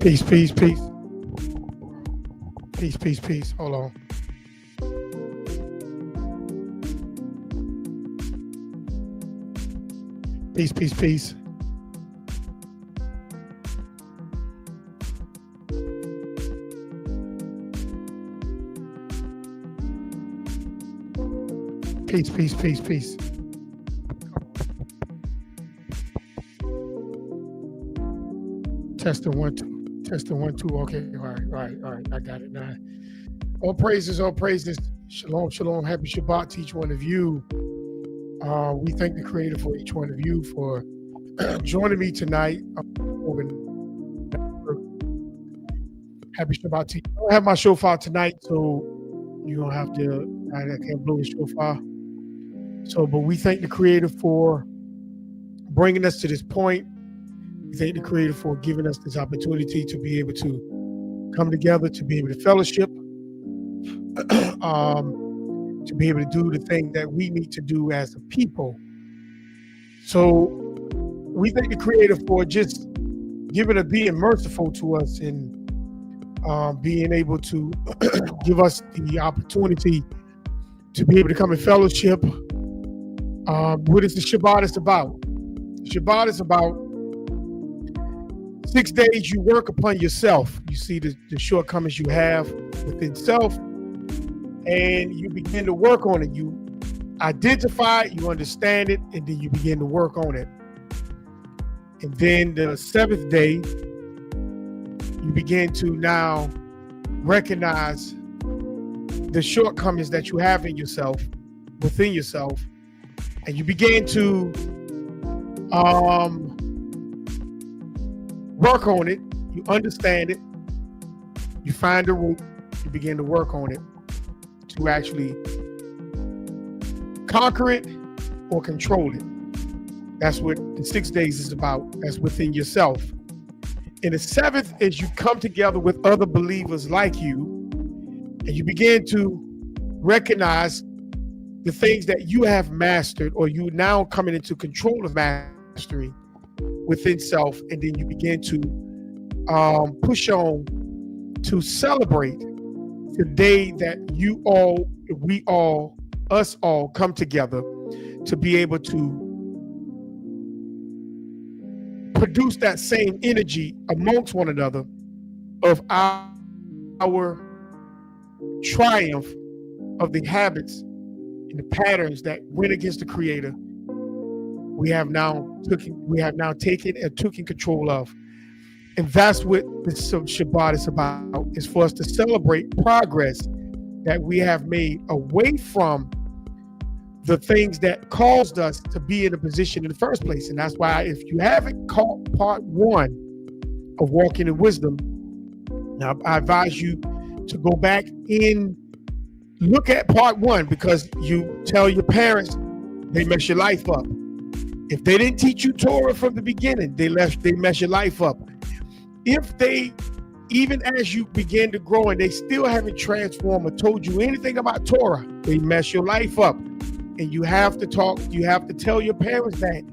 Peace, peace, peace. Peace, peace, peace. Hold on. Peace, peace, peace. Peace, peace, peace, peace. Testing 1, 2. Testing 1, 2. Okay, all right. I got it now. All praises, all praises. Shalom, shalom. Happy Shabbat to each one of you. We thank the Creator for each one of you for joining me tonight. Happy Shabbat to you. I don't have my shofar tonight, so you don't have to. I can't blow the shofar. So, but we thank the Creator for bringing us to this point. We thank the Creator for giving us this opportunity to be able to come together, to be able to fellowship, to be able to do the thing that we need to do as a people. So we thank the Creator for just being merciful to us and being able to give us the opportunity to be able to come in fellowship. What is the Shabbat is about? The Shabbat is about 6 days you work upon yourself. You see the shortcomings you have within self, and you begin to work on it. You identify it, you understand it, and then you begin to work on it. And then the seventh day, you begin to now recognize the shortcomings that you have in yourself, within yourself, and you begin to work on it. You understand it. You find the root. You begin to work on it to actually conquer it or control it. That's what the 6 days is about. That's within yourself. And the seventh is you come together with other believers like you, and you begin to recognize the things that you have mastered, or you now coming into control of mastery within self, and then you begin to push on to celebrate the day that us all come together to be able to produce that same energy amongst one another of our triumph of the habits and the patterns that went against the Creator. We have now taken and taken control of. And that's what this Shabbat is about, is for us to celebrate progress that we have made away from the things that caused us to be in a position in the first place. And that's why, if you haven't caught part 1 of Walking in Wisdom, now I advise you to go back and look at part 1, because you tell your parents they mess your life up. If they didn't teach you Torah from the beginning, they mess your life up. If they, even as you begin to grow and they still haven't transformed or told you anything about Torah, they mess your life up. And you have to tell your parents that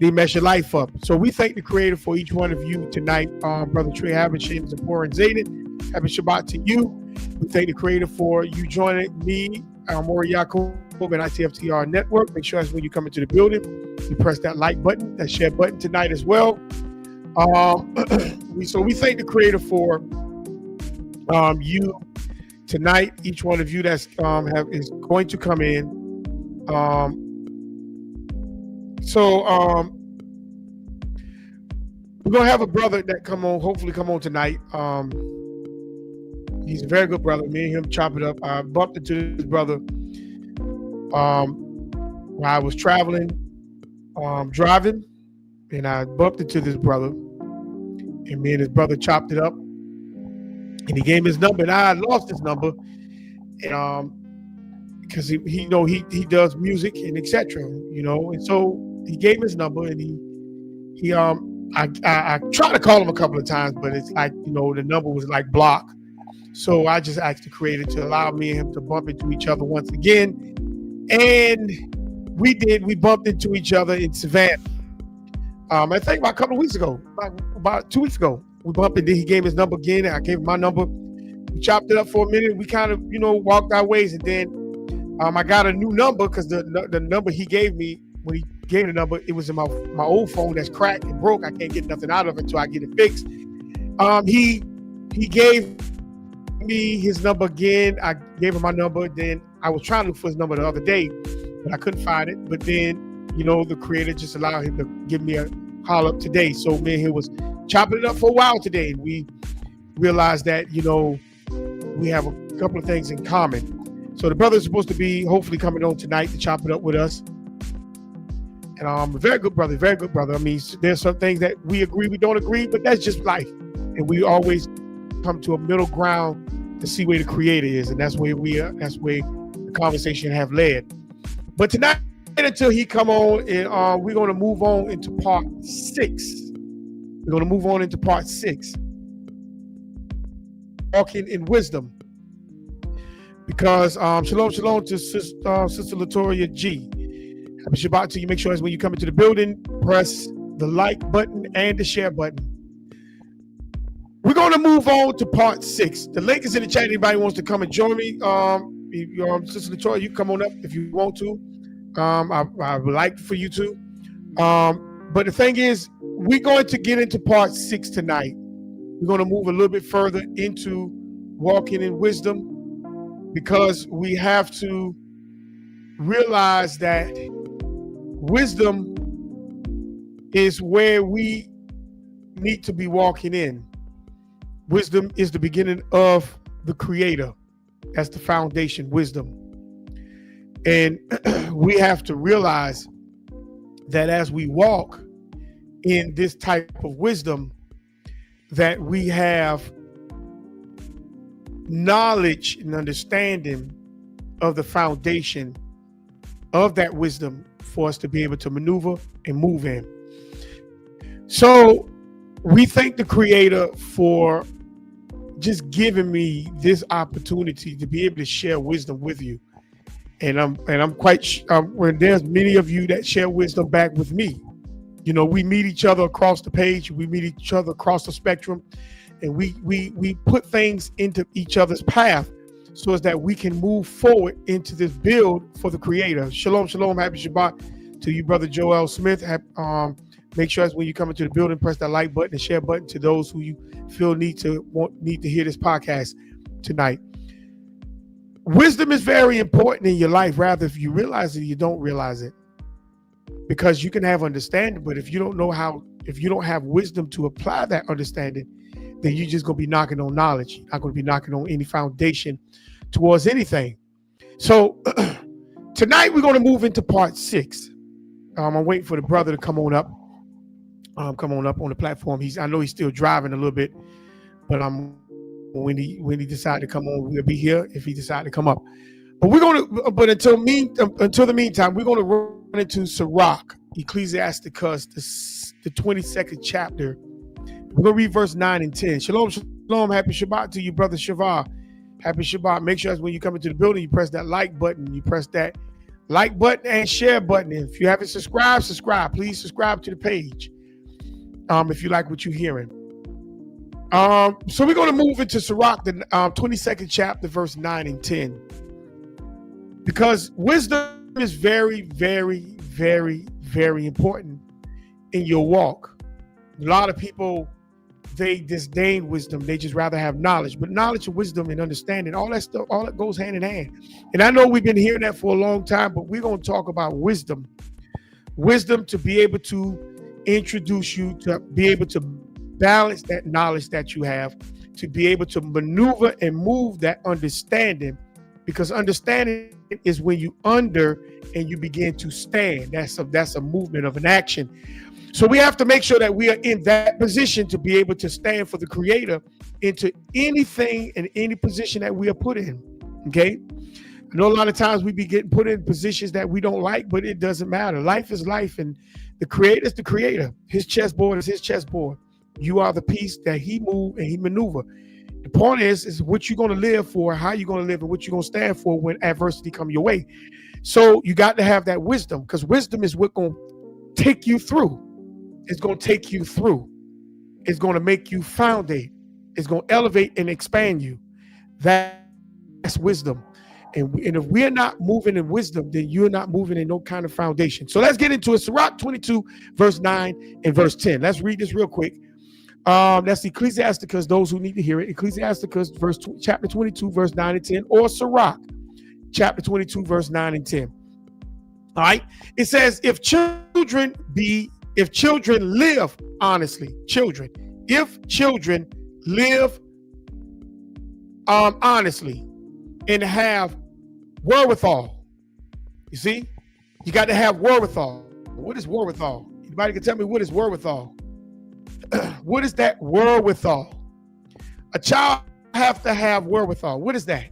they mess your life up. So we thank the Creator for each one of you tonight. Brother Trey Havisham, Zipporah, and Zayden, happy Shabbat to you. We thank the Creator for you joining me, Maury Yaakov, and ITFTR Network. Make sure that's when you come into the building, you press that like button, that share button tonight as well. So we thank the Creator for you tonight, each one of you that's is going to come in. We're gonna have a brother that hopefully come on tonight. He's a very good brother. Me and him chop it up. I bumped into this brother while I was traveling, driving, and I bumped into this brother, and me and his brother chopped it up, and he gave me his number, and I lost his number, and because he does music and etc. And so he gave me his number, and I tried to call him a couple of times, but it's like, the number was like blocked. So I just asked the Creator to allow me and him to bump into each other once again. And we did. We bumped into each other in Savannah. I think about a couple of weeks ago, about 2 weeks ago. We bumped, and then he gave his number again. I gave him my number. We chopped it up for a minute. We kind of, walked our ways, and then I got a new number because the number he gave me, when he gave the number, it was in my old phone that's cracked and broke. I can't get nothing out of it until I get it fixed. He gave me his number again. I gave him my number. Then I was trying to look for his number the other day, but I couldn't find it. But then, the creator just allowed him to give me a call up today. So me and him was chopping it up for a while today. And we realized that, we have a couple of things in common. So the brother is supposed to be hopefully coming on tonight to chop it up with us. And a very good brother, very good brother. I mean, there's some things that we agree, we don't agree, but that's just life. And we always come to a middle ground to see where the creator is. And that's where that's where the conversation have led. But tonight, until he come on, and we're going to move on into part 6. We're going to move on into part 6. Walking in wisdom. Because shalom to Sister Latoya G. Happy Shabbat to you. Make sure as when you come into the building, press the like button and the share button. We're going to move on to part 6. The link is in the chat. Anybody wants to come and join me? Sister Latoya, you come on up if you want to. I would like for you to. But the thing is, we're going to get into part 6 tonight. We're going to move a little bit further into walking in wisdom, because we have to realize that wisdom is where we need to be walking in. Wisdom is the beginning of the creator. That's the foundation, wisdom. And we have to realize that as we walk in this type of wisdom, that we have knowledge and understanding of the foundation of that wisdom for us to be able to maneuver and move in. So we thank the creator for just giving me this opportunity to be able to share wisdom with you. And I'm quite when there's many of you that share wisdom back with me. We meet each other across the page, we meet each other across the spectrum, and we put things into each other's path so as that we can move forward into this build for the creator. Shalom, shalom, happy Shabbat to you, brother Joel Smith. Make sure as when you come into the building, press that like button and share button to those who you feel need to hear this podcast tonight. Wisdom is very important in your life, rather if you realize it or you don't realize it. Because you can have understanding, but if you don't have wisdom to apply that understanding, then you're just going to be knocking on knowledge. You're not going to be knocking on any foundation towards anything. So tonight we're going to move into part 6. I'm waiting for the brother to come on up. Come on up on the platform. I know he's still driving a little bit, but when he decide to come on, we'll be here if he decide to come up. But until the meantime, we're going to run into Sirach, Ecclesiasticus, the 22nd chapter. We're going to read verse 9 and 10. Shalom, shalom. Happy Shabbat to you, brother Shavar. Happy Shabbat. Make sure when you come into the building, you press that like button. You press that like button and share button. If you haven't subscribed, subscribe. Please subscribe to the page if you like what you're hearing. So we're going to move into Sirach, the 22nd chapter, verse 9 and 10. Because wisdom is very, very, very, very important in your walk. A lot of people, they disdain wisdom. They just rather have knowledge. But knowledge and wisdom and understanding, all that stuff, all that goes hand in hand. And I know we've been hearing that for a long time, but we're going to talk about wisdom. Wisdom to be able to introduce you, to be able to balance that knowledge that you have, to be able to maneuver and move that understanding, because understanding is when you under and you begin to stand. That's a movement of an action. So we have to make sure that we are in that position to be able to stand for the creator into anything and any position that we are put in. Okay. I know a lot of times we be getting put in positions that we don't like, but it doesn't matter. Life is life, and the creator is the creator. His chessboard is his chessboard. You are the piece that he move and he maneuver. The point is what you're going to live for, how you're going to live, and what you're going to stand for when adversity come your way. So you got to have that wisdom, because wisdom is what's going to take you through. It's going to take you through. is going to make you foundate. It's going to elevate and expand you. That's wisdom. And if we're not moving in wisdom, then you're not moving in no kind of foundation. So let's get into it. Sirach 22, verse 9 and verse 10. Let's read this real quick. That's Ecclesiasticus, those who need to hear it. Ecclesiasticus, chapter 22, verse 9 and 10, or Sirach, chapter 22, verse 9 and 10. All right. It says, if children live honestly, if children live honestly and have wherewithal. You see, you got to have wherewithal. What is wherewithal? Anybody can tell me what is wherewithal? What is that wherewithal? A child have to have wherewithal. What is that?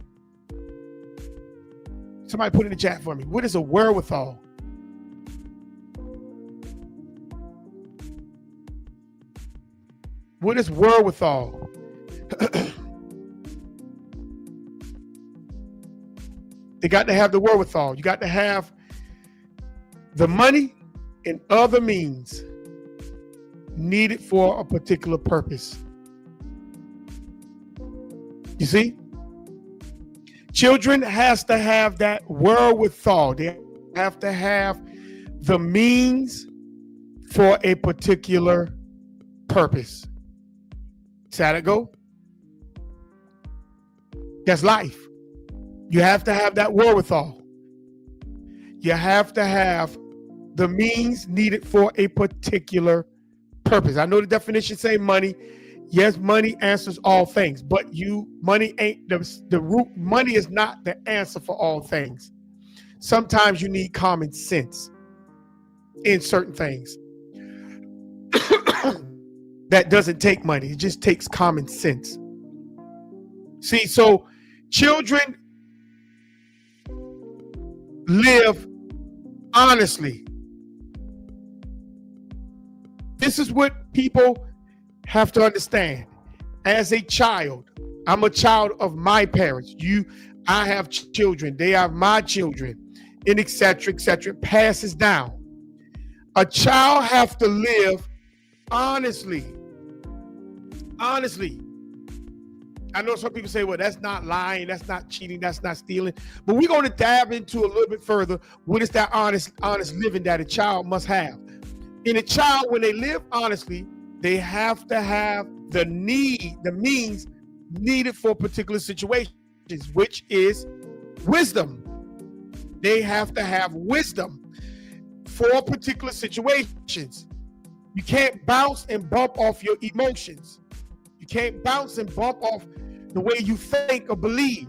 Somebody put in the chat for me. What is a wherewithal? What is wherewithal? They got to have the wherewithal. You got to have the money and other means needed for a particular purpose. You see? Children has to have that wherewithal. They have to have the means for a particular purpose. See how that go? That's life. You have to have that wherewithal. You have to have the means needed for a particular purpose. I know the definition say money. Yes, money answers all things, but money ain't the root. Money is not the answer for all things. Sometimes you need common sense in certain things. That doesn't take money. It just takes common sense. See, so children live honestly. This is what people have to understand. As a child, I'm a child of my parents. I have children. They are my children, and etc. Passes down. A child have to live honestly. Honestly. I know some people say, well, that's not lying, that's not cheating, that's not stealing. But we're going to dive into a little bit further. What is that honest living that a child must have? In a child, when they live honestly, they have to have the means needed for particular situations, which is wisdom. They have to have wisdom for particular situations. You can't bounce and bump off your emotions. You can't bounce and bump off the way you think or believe.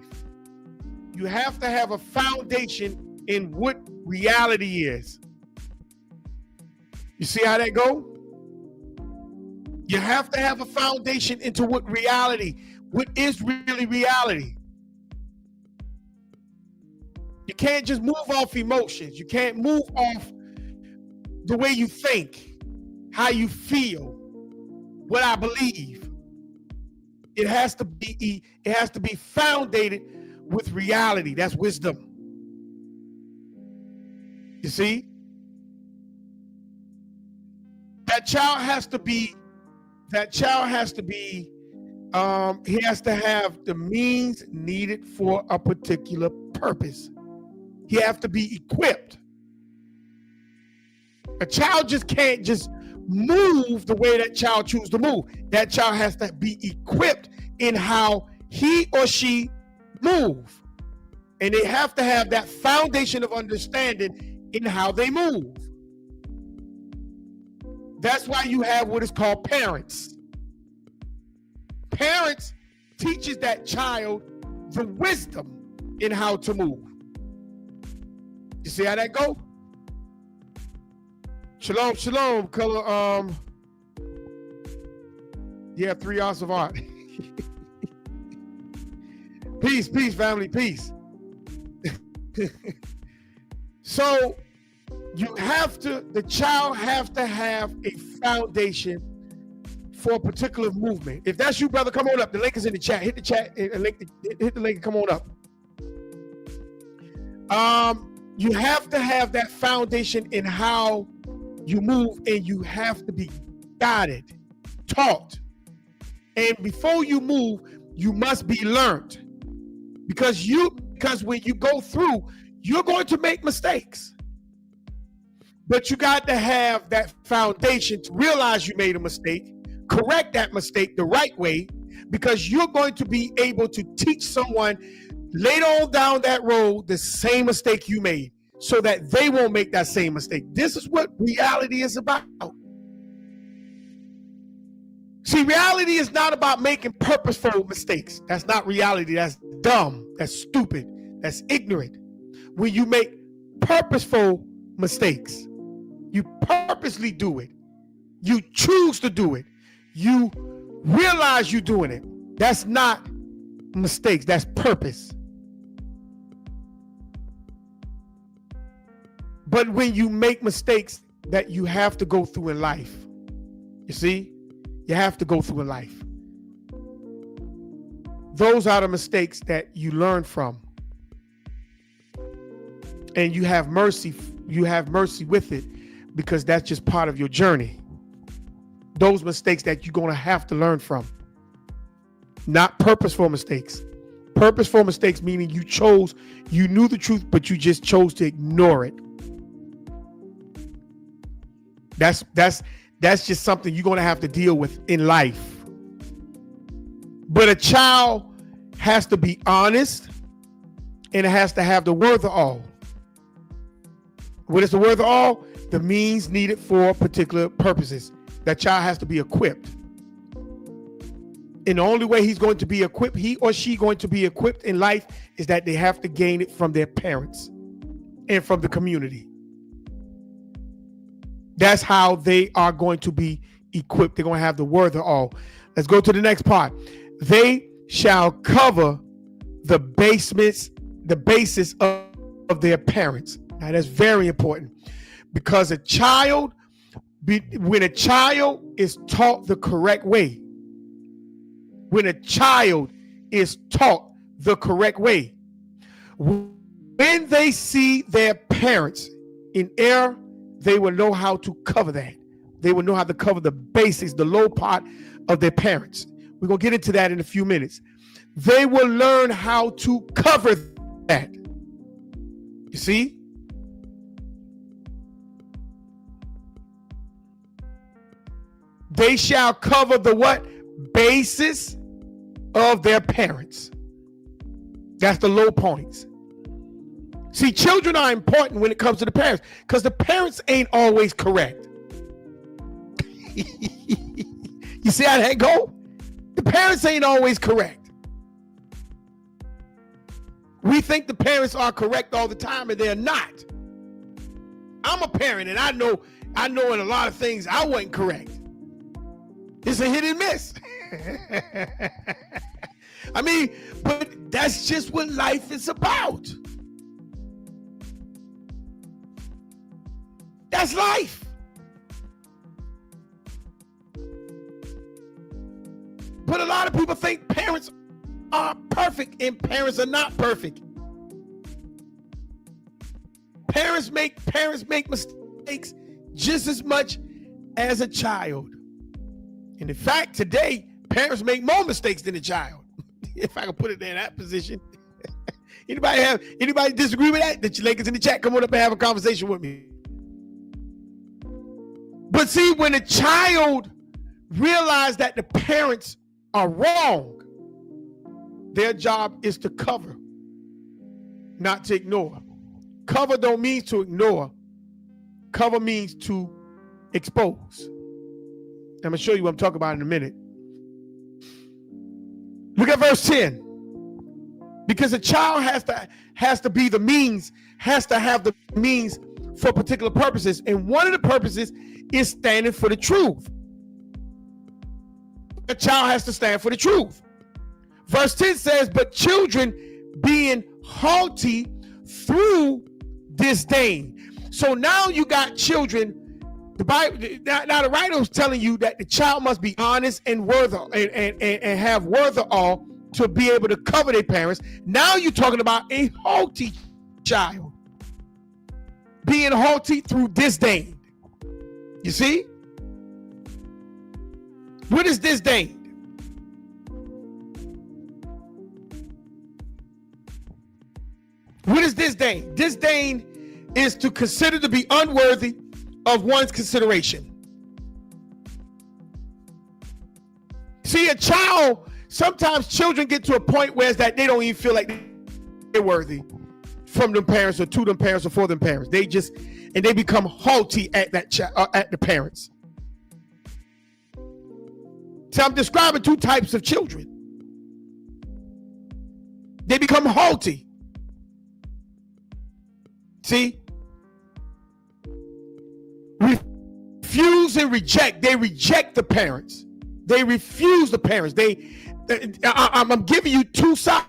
You have to have a foundation in what reality is. You see how that go? You have to have a foundation into what is really reality. You can't just move off emotions. You can't move off the way you think, how you feel, what I believe. It has to be founded with reality. That's wisdom. You see? That child has to be, he has to have the means needed for a particular purpose. He has to be equipped. A child just can't just move the way that child chooses to move. That child has to be equipped in how he or she move. And they have to have that foundation of understanding in how they move. That's why you have what is called parents. Parents teaches that child the wisdom in how to move. You see how that go? Shalom, shalom, color. Yeah, 3 hours of art. Peace, peace, family, peace. So the child have to have a foundation for a particular movement. If that's you, brother, come on up. The link is in the chat. Hit the chat and hit the link and come on up. You have to have that foundation in how you move, and you have to be guided. taught. And before you move, you must be learned. Because when you go through, you're going to make mistakes. But you got to have that foundation to realize you made a mistake, correct that mistake the right way, because you're going to be able to teach someone later on down that road the same mistake you made, so that they won't make that same mistake. This is what reality is about. See, reality is not about making purposeful mistakes. That's not reality. That's dumb. That's stupid. That's ignorant. When you make purposeful mistakes, you purposely do it. You choose to do it. You realize you're doing it. That's not mistakes. That's purpose. But when you make mistakes that you have to go through in life, you see, you have to go through in life. Those are the mistakes that you learn from. And you have mercy with it, because that's just part of your journey. Those mistakes that you're going to have to learn from. Not purposeful mistakes. Purposeful mistakes meaning you knew the truth, but you just chose to ignore it. That's just something you're going to have to deal with in life. But a child has to be honest, and it has to have the wherewithal. What is the wherewithal? The means needed for particular purposes. That child has to be equipped. And the only way he's going to be equipped, he or she going to be equipped in life, is that they have to gain it from their parents and from the community. That's how they are going to be equipped. They're going to have the wherewithal. Let's go to the next part. They shall cover the basis of their parents. Now that's very important, because when a child is taught the correct way, when they see their parents in error, they will know how to cover that. They will know how to cover the basics, the low part of their parents. We're going to get into that in a few minutes. They will learn how to cover that. You see? They shall cover the what? Basis of their parents. That's the low points. See, children are important when it comes to the parents, because the parents ain't always correct. You see how that go? The parents ain't always correct. We think the parents are correct all the time, and they're not. I'm a parent, and I know in a lot of things I wasn't correct. It's a hit and miss. I mean, but that's just what life is about. That's life. But a lot of people think parents are perfect, and parents are not perfect. Parents make mistakes just as much as a child. And in fact, today, parents make more mistakes than a child. If I can put it in that position. Anybody disagree with that? That you ladies in the chat, come on up and have a conversation with me. But see, when a child realizes that the parents are wrong, their job is to cover, not to ignore. Cover don't mean to ignore. Cover means to expose. I'm going to show you what I'm talking about in a minute. Look at verse 10. Because a child has to be the means, has to have the means for particular purposes. And one of the purposes is standing for the truth. A child has to stand for the truth. Verse 10 says, but children being haughty through disdain. So now you got children. The Bible, now the writer is telling you that the child must be honest and and have wherewithal to be able to cover their parents. Now you're talking about a haughty child being haughty through disdain. You see? What is disdain? What is disdain? Disdain is to consider to be unworthy of one's consideration. See, a child, sometimes children get to a point where it's that they don't even feel like they're worthy from them parents or to them parents or for them parents. They just, and they become haughty at that at the parents. So I'm describing two types of children. They become haughty. See? Refuse and reject. They reject the parents. They refuse the parents. I'm giving you two sides.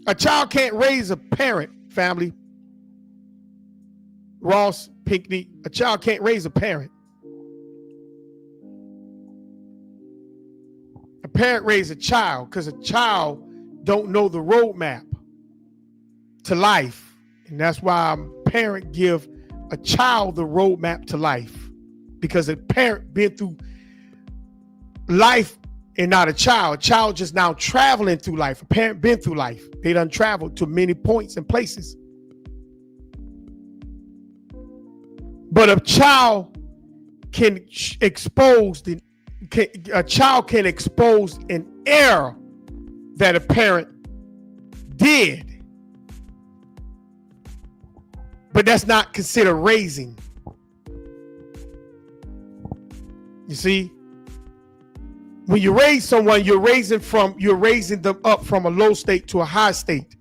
A child can't raise a parent, family. Ross, Pinckney, a child can't raise a parent. A parent raises a child because a child don't know the roadmap to life. And that's why a parent give a child the roadmap to life, because a parent been through life and not a child. A child just now traveling through life. A parent been through life. They done traveled to many points and places. But a child can expose an error that a parent did. But that's not considered raising. You see, when you raise someone, you're raising them up from a low state to a high state.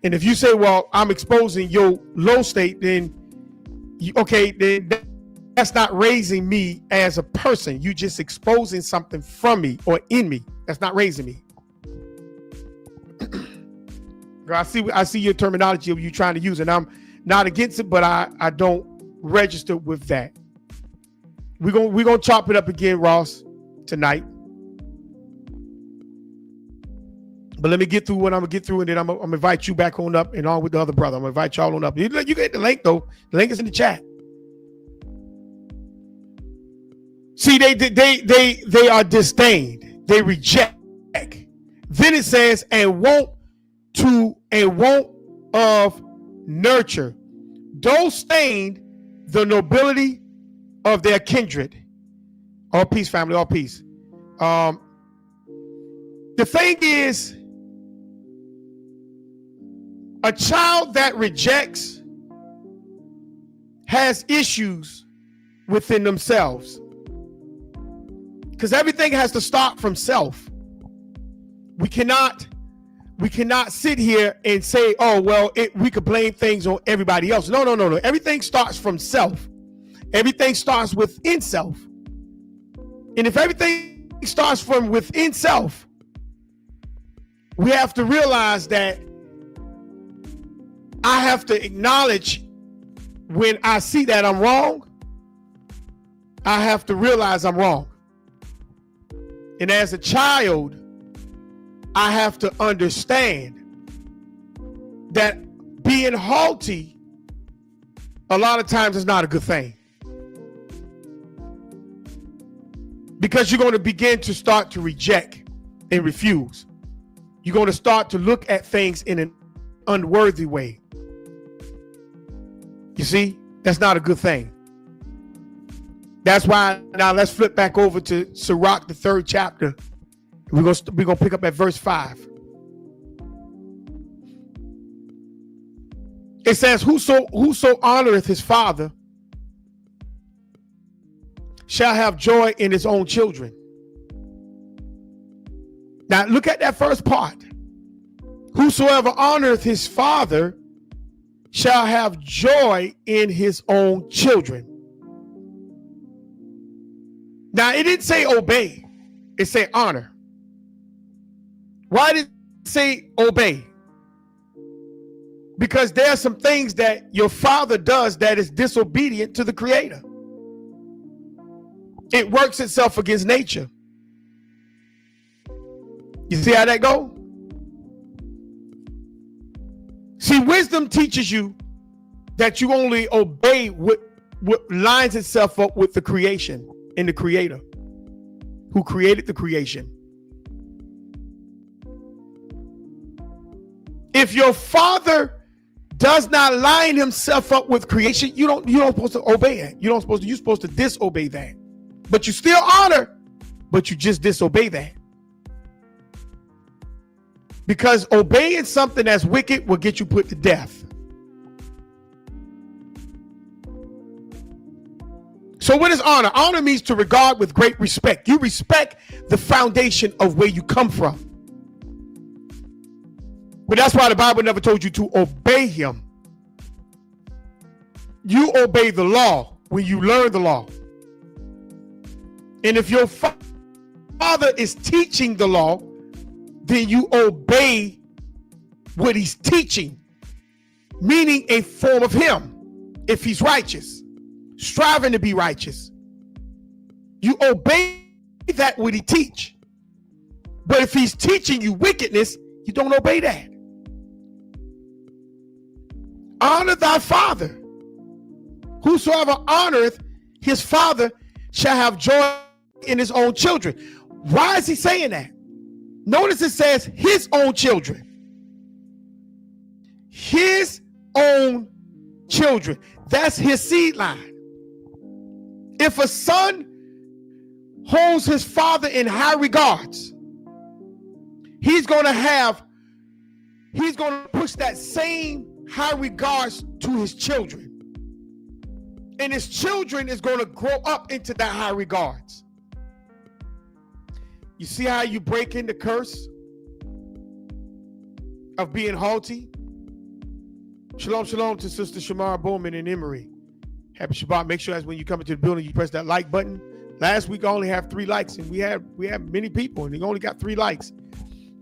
And if you say, well, I'm exposing your low state, then then that's not raising me as a person. You just exposing something from me or in me. That's not raising me. I see your terminology of you trying to use it. And I'm not against it, but I don't register with that. We're gonna chop it up again, Ross, tonight. But let me get through what I'm gonna get through, and then I'm gonna invite you back on up and on with the other brother. I'm gonna invite y'all on up. You get the link though. The link is in the chat. See, they are disdained. They reject. Then it says, and want of nurture. Those stained the nobility of their kindred. All peace, family, all peace. The thing is, a child that rejects has issues within themselves, because everything has to start from self. We cannot sit here and say, oh, well, we could blame things on everybody else. No. Everything starts from self. Everything starts within self. And if everything starts from within self, we have to realize that I have to acknowledge when I see that I'm wrong. I have to realize I'm wrong. And as a child, I have to understand that being haughty a lot of times is not a good thing. Because you're going to begin to start to reject and refuse. You're going to start to look at things in an unworthy way. You see, that's not a good thing. That's why now let's flip back over to Sirach, the 3rd chapter. We're gonna pick up at verse 5. It says, whoso honoreth his father shall have joy in his own children. Now look at that first part. Whosoever honoreth his father shall have joy in his own children. Now it didn't say obey, it said honor. Why did it say obey? Because there are some things that your father does that is disobedient to the Creator. It works itself against nature. You see how that go? See, wisdom teaches you that you only obey what lines itself up with the creation and the creator who created the creation. If your father does not line himself up with creation, you don't supposed to obey it. You're supposed to disobey that. But you still honor, but you just disobey that. Because obeying something that's wicked will get you put to death. So what is honor? Honor means to regard with great respect. You respect the foundation of where you come from. But that's why the Bible never told you to obey him. You obey the law when you learn the law. And if your father is teaching the law, then you obey what he's teaching, meaning a form of him. If he's righteous, striving to be righteous, you obey that what he teach. But if he's teaching you wickedness, you don't obey that. Honor thy father. Whosoever honoreth his father shall have joy in his own children. Why is he saying that? Notice it says his own children. His own children. That's his seed line. If a son holds his father in high regards, he's going to push that same high regards to his children. And his children is going to grow up into that high regards. You see how you break in the curse of being haughty? Shalom, shalom to Sister Shamara Bowman in Emory. Happy Shabbat. Make sure as when you come into the building, you press that like button. Last week I only have 3 likes, and we have many people, and they only got 3 likes.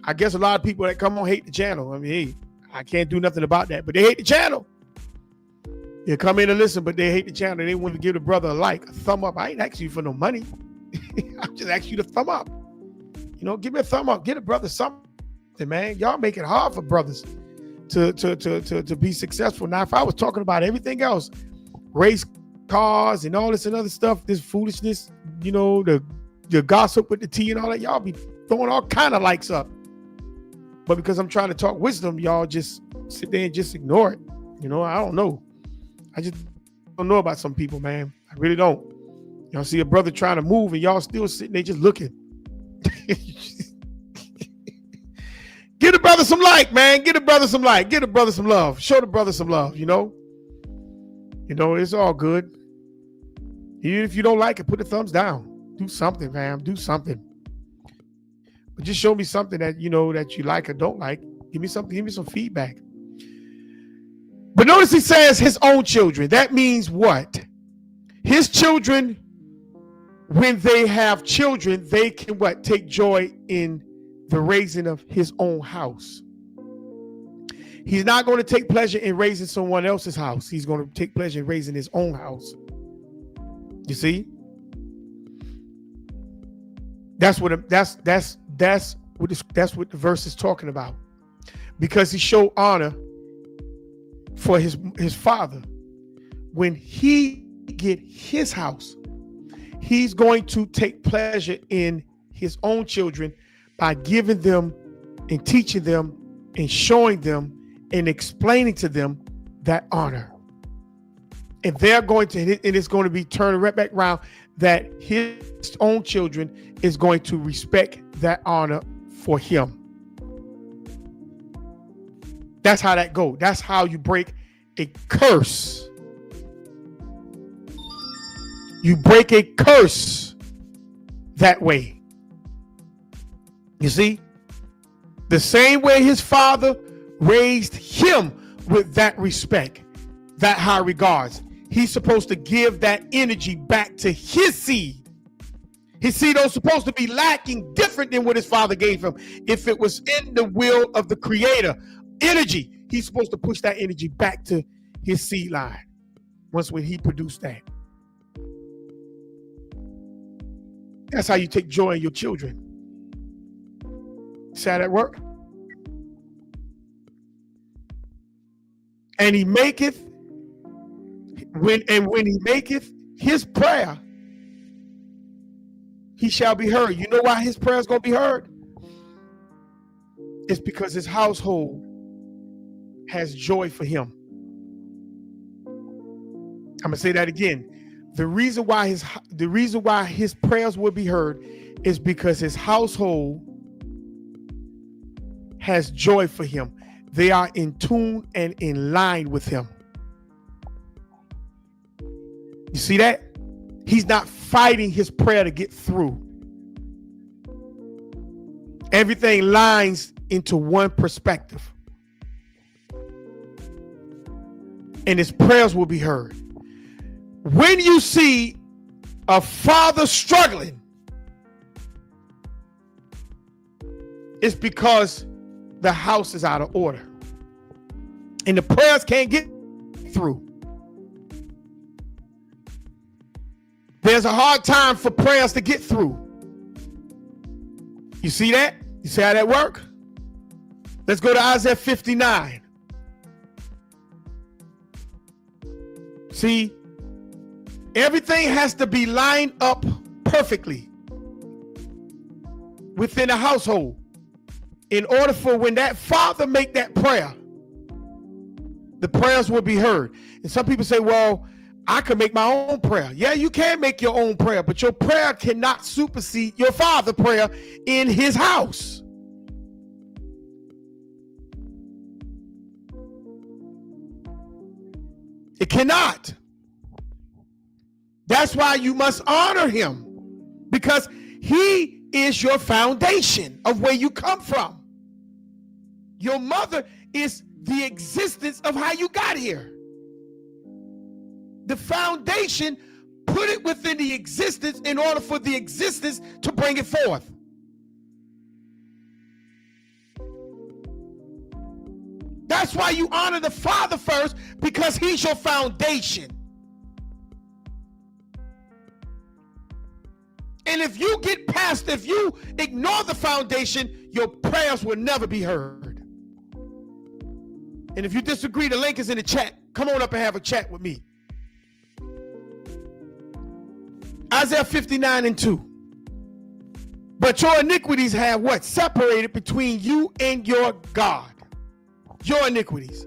I guess a lot of people that come on hate the channel. I mean, hey, I can't do nothing about that, but they hate the channel. They come in and listen, but they hate the channel. They want to give the brother a like, a thumb up. I ain't asking you for no money. I'm just asking you to thumb up. You know, give me a thumb up. Get a brother something, man. Y'all make it hard for brothers to be successful. Now, if I was talking about everything else, race cars and all this and other stuff, this foolishness, you know, the gossip with the tea and all that, y'all be throwing all kind of likes up. But because I'm trying to talk wisdom, y'all just sit there and just ignore it. You know, I don't know. I just don't know about some people, man. I really don't. Y'all see a brother trying to move and y'all still sitting there just looking. Give the brother some like, man. Give the brother some like. Give the brother some love. Show the brother some love, you know? You know, it's all good. Even if you don't like it, put the thumbs down. Do something, fam. Do something. But just show me something that you know that you like or don't like. Give me something. Give me some feedback. But notice he says his own children. That means what? His children, when they have children, they can what? Take joy in the raising of his own house. He's not going to take pleasure in raising someone else's house. He's going to take pleasure in raising his own house. You see? That's what the verse is talking about. Because he showed honor for his father. When he get his house, he's going to take pleasure in his own children by giving them and teaching them and showing them and explaining to them that honor. And they're going to, and it's going to be turned right back around that his own children is going to respect that honor for him. That's how that goes. That's how you break a curse. You break a curse that way. You see? The same way his father raised him with that respect, that high regards. He's supposed to give that energy back to his seed. His seed was supposed to be lacking different than what his father gave him. If it was in the will of the creator, energy, he's supposed to push that energy back to his seed line once when he produced that. That's how you take joy in your children. See how that work? And he maketh, When he maketh his prayer, he shall be heard. You know why his prayer is going to be heard? It's because his household has joy for him. I'm gonna say that again. The reason why his prayers will be heard is because his household has joy for him. They are in tune and in line with him. You see that? He's not fighting his prayer to get through. Everything lines into one perspective. And his prayers will be heard. When you see a father struggling, it's because the house is out of order and the prayers can't get through. There's a hard time for prayers to get through. You see that? You see how that works? Let's go to Isaiah 59. See, everything has to be lined up perfectly within a household in order for when that father make that prayer, the prayers will be heard. And some people say, well, I can make my own prayer. Yeah, you can make your own prayer, but your prayer cannot supersede your father's prayer in his house. It cannot. That's why you must honor him, because he is your foundation of where you come from. Your mother is the existence of how you got here. The foundation, put it within the existence in order for the existence to bring it forth. That's why you honor the father first, because he's your foundation. And if you ignore the foundation, your prayers will never be heard. And if you disagree, the link is in the chat. Come on up and have a chat with me. Isaiah 59:2. But your iniquities have what? Separated between you and your God. Your iniquities.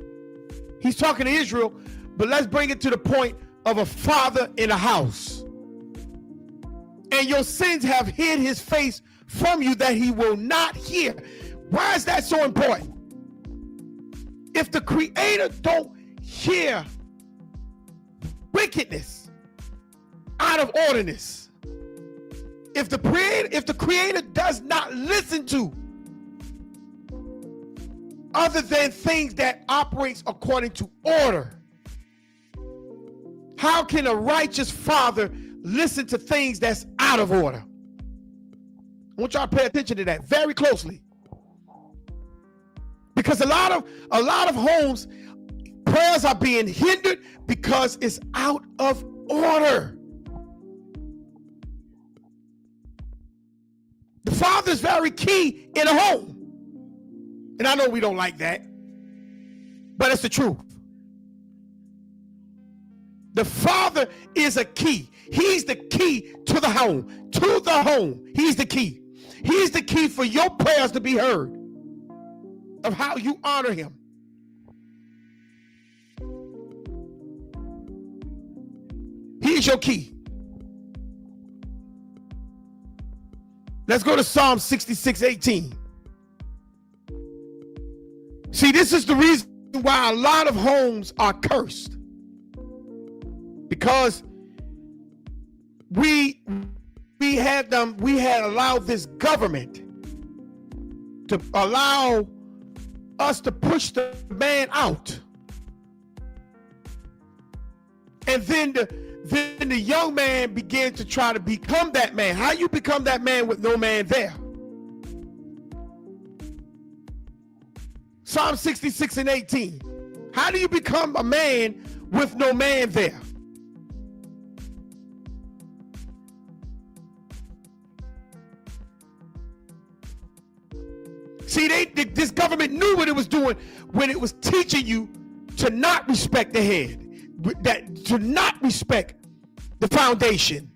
He's talking to Israel, but let's bring it to the point of a father in a house. And your sins have hid his face from you that he will not hear. Why is that so important? If the creator don't hear wickedness out of orderness, if the creator does not listen to other than things that operates according to order, how can a righteous father listen to things that's out of order? I want y'all to pay attention to that very closely, because a lot of homes, prayers are being hindered because it's out of order. The father is very key in a home. And I know we don't like that, but it's the truth. The father is a key. He's the key to the home. To the home. He's the key. He's the key for your prayers to be heard, of how you honor him. He's your key. Let's go to Psalm 66:18. See, this is the reason why a lot of homes are cursed. Because we had allowed this government to allow us to push the man out. And then the young man began to try to become that man. How you become that man with no man there? Psalm 66:18. How do you become a man with no man there? See, this government knew what it was doing when it was teaching you to not respect the head. that to not respect the foundation.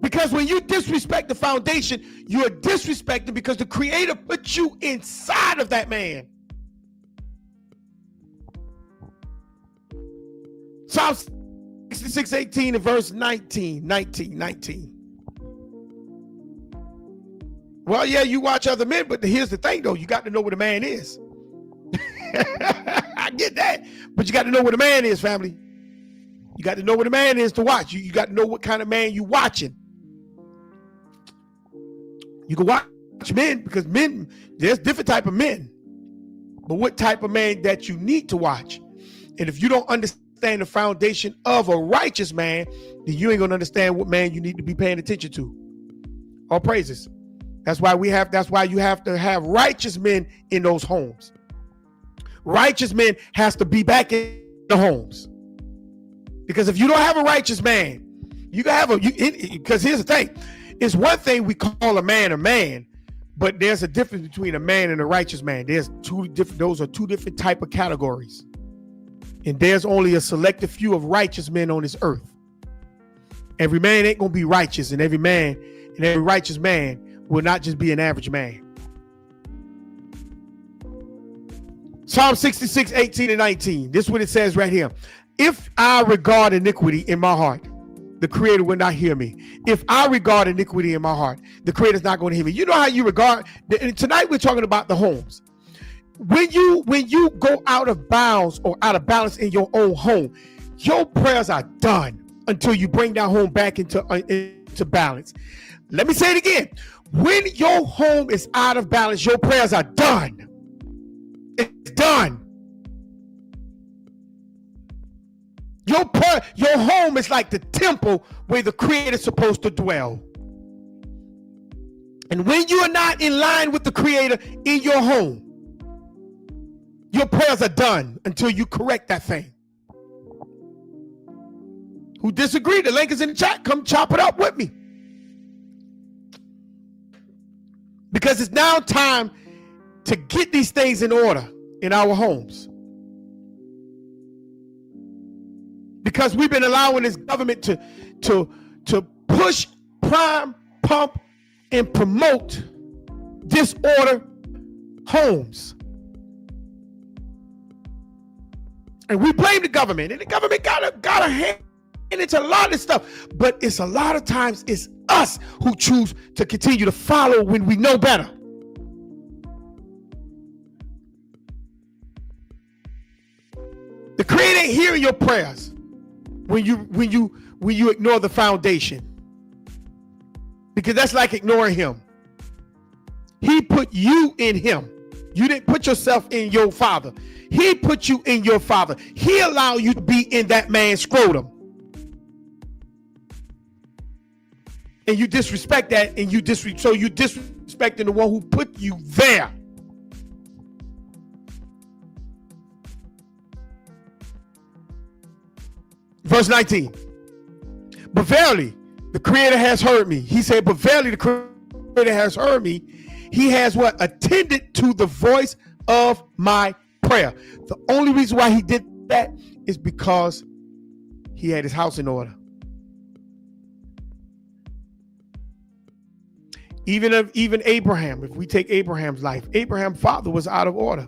Because when you disrespect the foundation, you're disrespecting because the Creator put you inside of that man. Psalm 66:18 and verse 19. Well, yeah, you watch other men, but here's the thing, though. You got to know what a man is. I get that. But you got to know what a man is, family. You got to know what a man is to watch. You got to know what kind of man you watching. You can watch men because men, there's different type of men. But what type of man that you need to watch? And if you don't understand the foundation of a righteous man, then you ain't going to understand what man you need to be paying attention to. All praises. That's why you have to have righteous men in those homes. Righteous men has to be back in the homes. Because if you don't have a righteous man, you can have because here's the thing. It's one thing we call a man, but there's a difference between a man and a righteous man. Those are two different type of categories. And there's only a selected few of righteous men on this earth. Every man ain't gonna be righteous, and every righteous man will not just be an average man. Psalm 66:18 and 19. This is what it says right here. If I regard iniquity in my heart, the Creator will not hear me. If I regard iniquity in my heart, the Creator's not going to hear me. You know how you regard, and tonight we're talking about the homes. When you go out of bounds or out of balance in your own home, your prayers are done until you bring that home back into balance. Let me say it again. When your home is out of balance, your prayers are done. It's done. Your home is like the temple where the Creator is supposed to dwell. And when you are not in line with the Creator in your home, your prayers are done until you correct that thing. Who disagree? The link is in the chat. Come chop it up with me. Because it's now time to get these things in order in our homes. Because we've been allowing this government to push, prime, pump, and promote disorder homes. And we blame the government, and the government got a hand into a lot of stuff. But it's a lot of times it's us who choose to continue to follow when we know better. The Creator ain't hearing your prayers when you ignore the foundation, because that's like ignoring Him. He put you in Him. You didn't put yourself in your father. He put you in your father. He allowed you to be in that man's scrotum. And you disrespect that, and so you disrespecting the one who put you there. Verse 19. But verily, the Creator has heard me. He said, but verily, the Creator has heard me. He has what? Attended to the voice of my prayer. The only reason why He did that is because He had His house in order. Even Abraham, if we take Abraham's life, Abraham's father was out of order.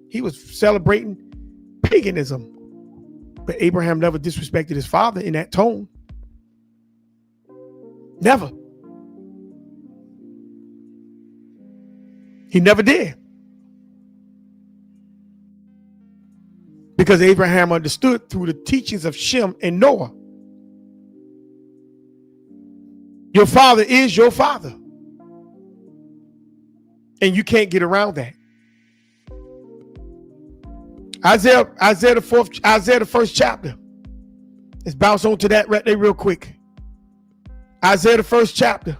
He was celebrating paganism. But Abraham never disrespected his father in that tone. Never. He never did. Because Abraham understood through the teachings of Shem and Noah. Your father is your father. And you can't get around that. Isaiah the first chapter. Let's bounce on to that right there real quick. Isaiah the first chapter.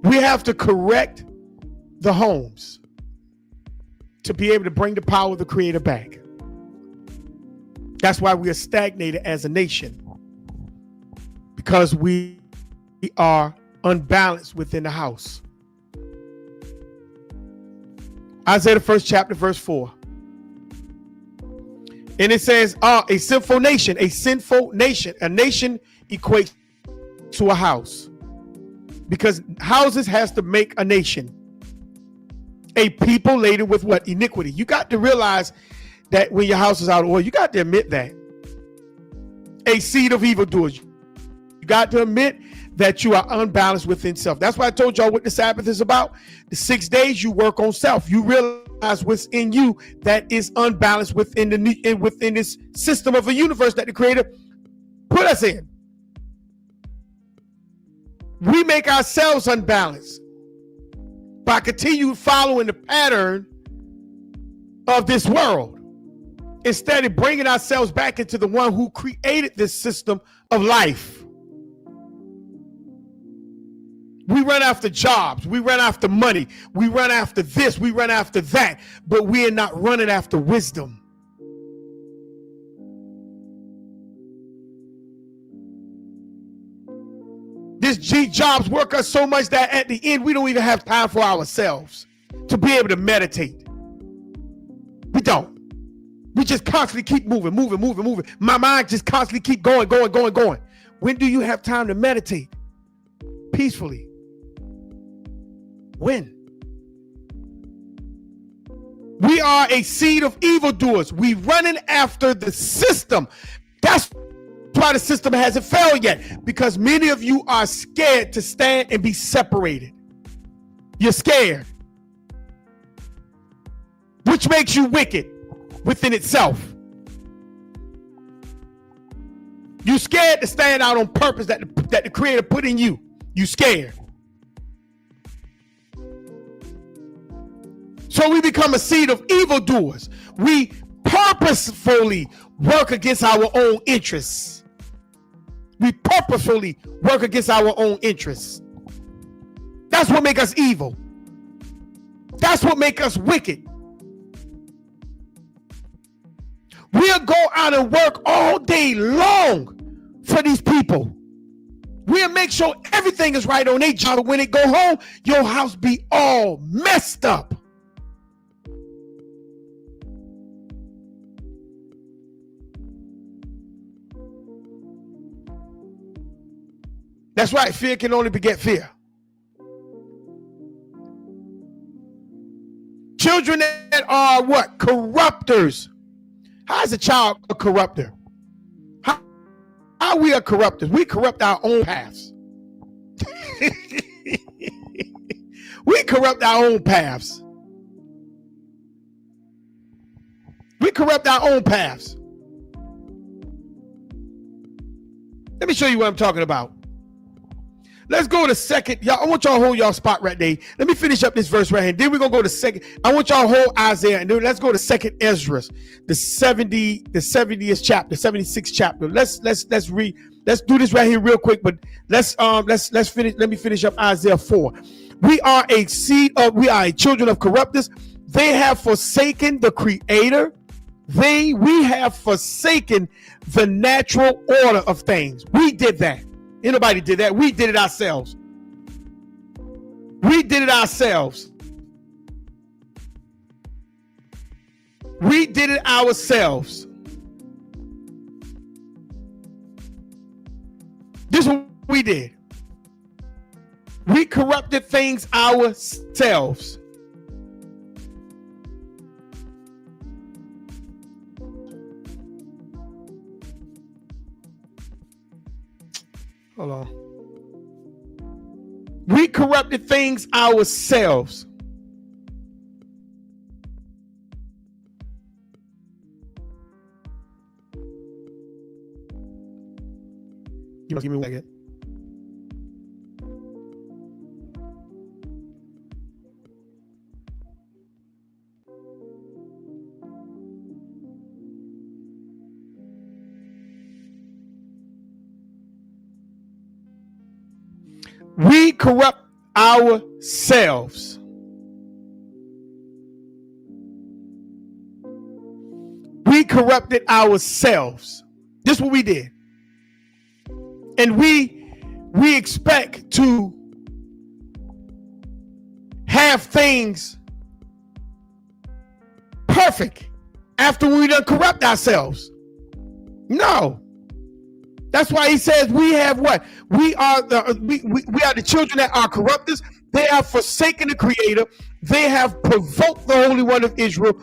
We have to correct the homes to be able to bring the power of the Creator back. That's why we are stagnated as a nation. Because we are unbalanced within the house. Isaiah the first chapter, verse 4. And it says, a sinful nation, a nation equates to a house. Because houses has to make a nation. A people laden with what? Iniquity. You got to realize that when your house is out of order, you got to admit that. A seed of evildoers. You got to admit that you are unbalanced within self. That's why I told y'all what the Sabbath is about. The 6 days you work on self. You realize what's in you that is unbalanced within this system of a universe that the Creator put us in. We make ourselves unbalanced by continuing following the pattern of this world instead of bringing ourselves back into the one who created this system of life. We run after jobs, we run after money, we run after this, we run after that, but we are not running after wisdom. This jobs work us so much that at the end we don't even have time for ourselves to be able to meditate. We don't. We just constantly keep moving. My mind just constantly keep going. When do you have time to meditate peacefully? When? We are a seed of evildoers. We running after the system. That's why the system hasn't failed yet, because many of you are scared to stand and be separated. You're scared, which makes you wicked within itself. You're scared to stand out on purpose that the Creator put in you. You scared. So we become a seed of evildoers. We purposefully work against our own interests. We purposefully work against our own interests. That's what makes us evil. That's what makes us wicked. We'll go out and work all day long for these people. We'll make sure everything is right on their job, but when they go home, your house be all messed up. That's right, fear can only beget fear. Children that are what? Corrupters. How is a child a corrupter? How we are corrupters? We corrupt our own paths. We corrupt our own paths. We corrupt our own paths. Let me show you what I'm talking about. Let's go to second. Y'all, I want y'all to hold y'all spot right there. Let me finish up this verse right here. Then we're gonna go to second. I want y'all to hold Isaiah, and then let's go to second Ezra, the 70th chapter, 76th chapter. Let's read. Let's do this right here real quick. But let's finish. Let me finish up Isaiah 4. We are a children of corrupters. They have forsaken the Creator. We have forsaken the natural order of things. We did that. Anybody did that? We did it ourselves. We did it ourselves. We did it ourselves. This is what we did. We corrupted things ourselves. Hold on. We corrupted things ourselves. You must give me one second. We corrupt ourselves. We corrupted ourselves. This is what we did. And we expect to have things perfect after we done corrupt ourselves. No. That's why he says we have what? We are the children that are corruptors. They have forsaken the Creator. They have provoked the Holy One of Israel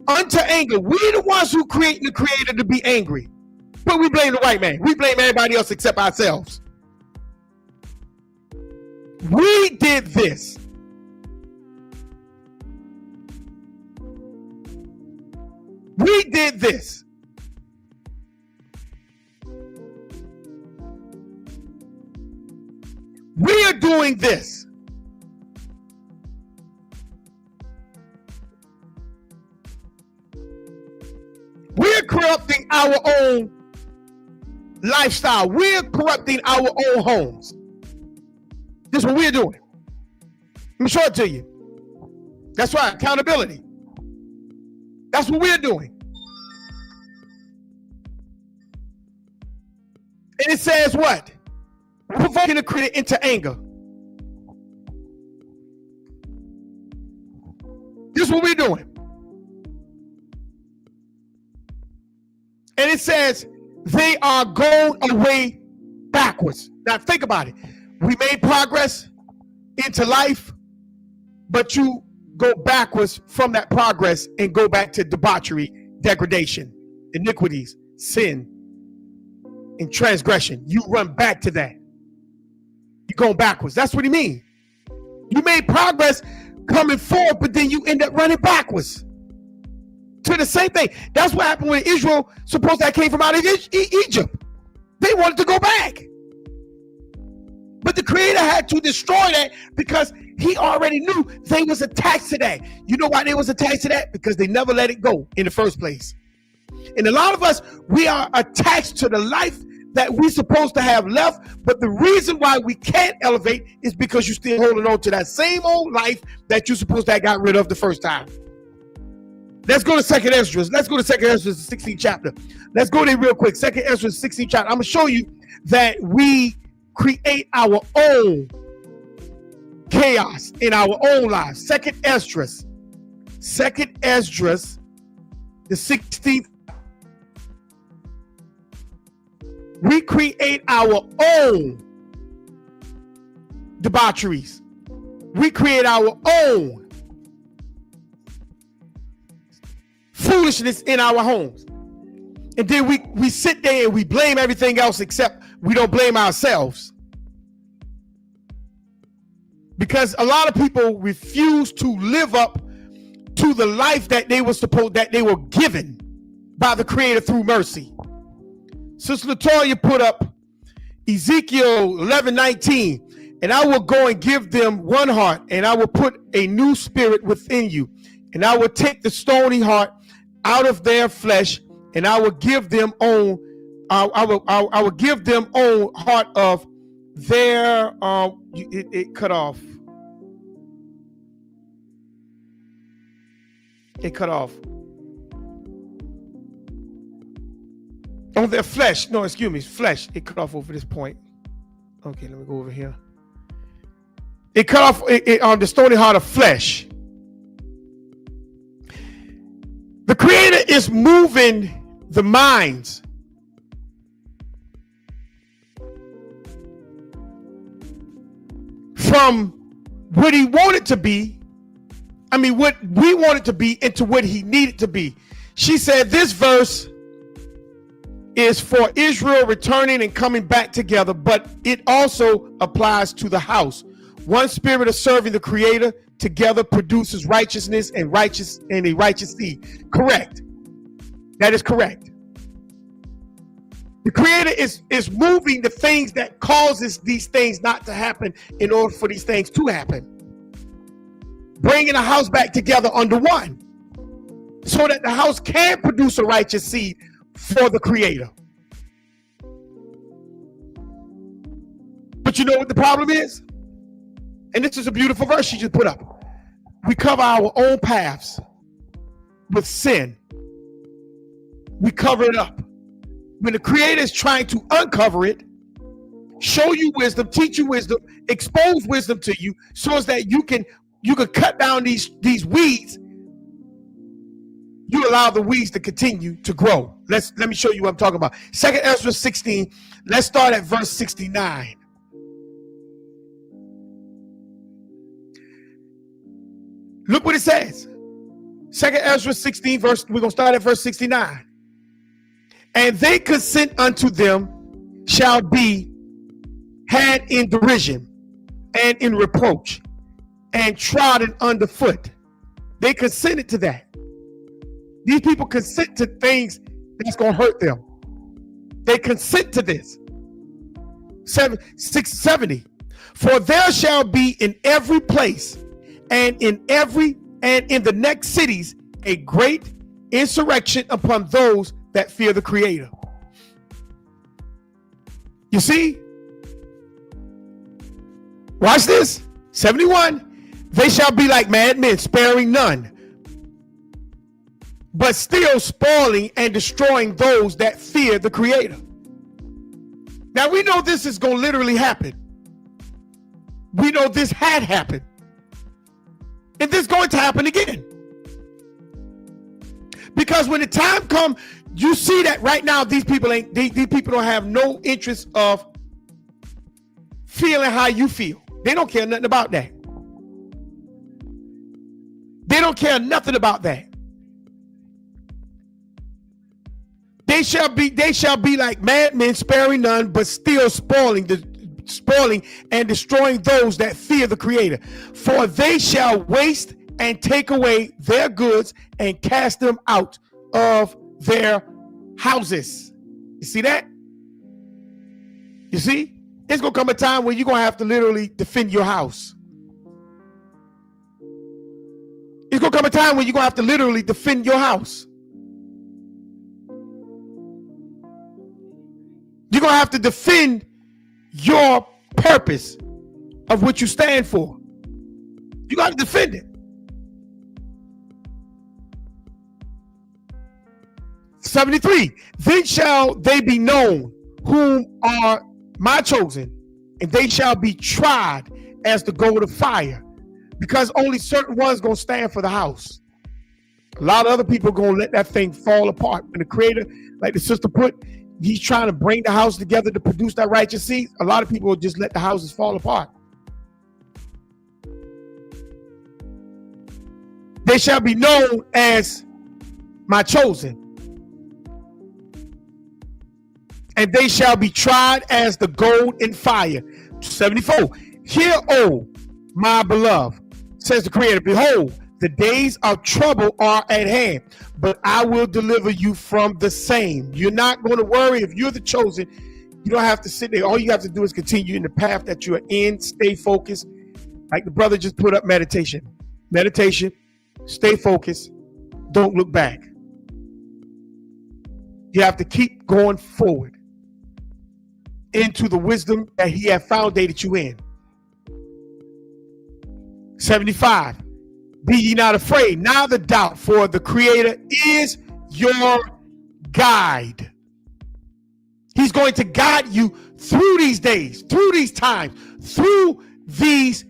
unto anger. We're the ones who create the Creator to be angry. But we blame the white man. We blame everybody else except ourselves. We did this. We did this. We are doing this. We're corrupting our own lifestyle. We're corrupting our own homes. This is what we're doing. Let me show it to you. That's right, accountability. That's what we're doing. And it says what? Provoking the Creator into anger. This is what we're doing. And it says they are going away backwards. Now think about it. We made progress into life, but you go backwards from that progress and go back to debauchery, degradation, iniquities, sin, and transgression. You run back to that. You're going backwards. That's what he means. You made progress coming forward, but then you end up running backwards to the same thing. That's what happened when Israel, supposed that came from out of Egypt. They wanted to go back. But the Creator had to destroy that because he already knew they was attached to that. You know why they was attached to that? Because they never let it go in the first place. And a lot of us, we are attached to the life that we're supposed to have left. But the reason why we can't elevate is because you're still holding on to that same old life that you're supposed to have got rid of the first time. Let's go to 2nd Ezra. Let's go to 2nd Ezra, the 16th chapter. Let's go there real quick. 2nd Ezra, 16th chapter. I'm going to show you that we create our own chaos in our own lives. 2nd Ezra. 2nd Ezra, the 16th. We create our own debaucheries. We create our own foolishness in our homes. And then we sit there and we blame everything else except we don't blame ourselves. Because a lot of people refuse to live up to the life that they were given by the Creator through mercy. Sister Latoya put up Ezekiel 11:19, and I will go and give them one heart, and I will put a new spirit within you, and I will take the stony heart out of their flesh, and I will give them own. I will give them own heart of their. It cut off. It cut off. On their flesh. No, excuse me. Flesh. It cut off over this point. Okay, let me go over here. It cut off on the stony heart of flesh. The Creator is moving the minds from what he wanted to be. I mean, what we wanted to be into what he needed to be. She said this verse is for Israel returning and coming back together, but it also applies to the house. One spirit of serving the Creator together produces righteousness and a righteous seed. Correct. That is correct. The Creator is moving the things that causes these things not to happen in order for these things to happen. Bringing the house back together under one so that the house can produce a righteous seed for the Creator. But you know what the problem is? And this is a beautiful verse she just put up. We cover our own paths with sin. We cover it up. When the Creator is trying to uncover it, show you wisdom, teach you wisdom, expose wisdom to you, so as that you can cut down these weeds. you allow the weeds to continue to grow. Let me show you what I'm talking about. 2 Ezra 16. Let's start at verse 69. Look what it says. 2 Ezra 16, we're going to start at verse 69. And they consent unto them shall be had in derision and in reproach and trodden underfoot. They consented to that. These people consent to things that's going to hurt them. They consent to this. 670. For there shall be in every place and in the next cities a great insurrection upon those that fear the Creator. You see? Watch this. 71. They shall be like madmen, sparing none, but still spoiling and destroying those that fear the Creator. Now we know this is going to literally happen. We know this had happened. And this is going to happen again. Because when the time comes, you see that right now these people don't have no interest of feeling how you feel. They don't care nothing about that. They don't care nothing about that. They shall be like madmen, sparing none, but still spoiling and destroying those that fear the Creator. For they shall waste and take away their goods and cast them out of their houses. You see that? You see? It's going to come a time where you're going to have to literally defend your house. It's going to come a time when you're going to have to literally defend your house. You're going to have to defend your purpose of what you stand for. You got to defend it. 73. Then shall they be known whom are my chosen, and they shall be tried as the gold of fire, because only certain ones going to stand for the house. A lot of other people are going to let that thing fall apart. And the Creator, like the sister put, he's trying to bring the house together to produce that righteous seed. A lot of people will just let the houses fall apart. They shall be known as my chosen, and they shall be tried as the gold in fire. 74. Hear, O my beloved, says the Creator, behold, the days of trouble are at hand, but I will deliver you from the same. You're not going to worry. If you're the chosen, you don't have to sit there. All you have to do is continue in the path that you are in. Stay focused. Like the brother just put up, meditation. Meditation. Stay focused. Don't look back. You have to keep going forward into the wisdom that He has foundated you in. 75. Be ye not afraid, neither doubt, for the Creator is your guide. He's going to guide you through these days, through these times, through these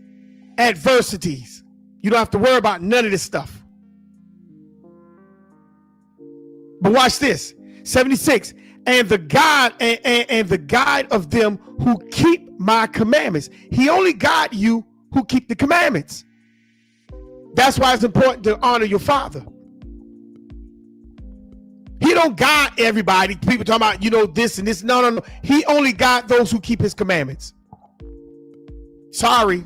adversities. You don't have to worry about none of this stuff. But watch this. 76. And the God and the guide of them who keep my commandments. He only guide you who keep the commandments. That's why it's important to honor your father. He don't guide everybody. People talking about, this and this. No. He only guide those who keep His commandments. Sorry.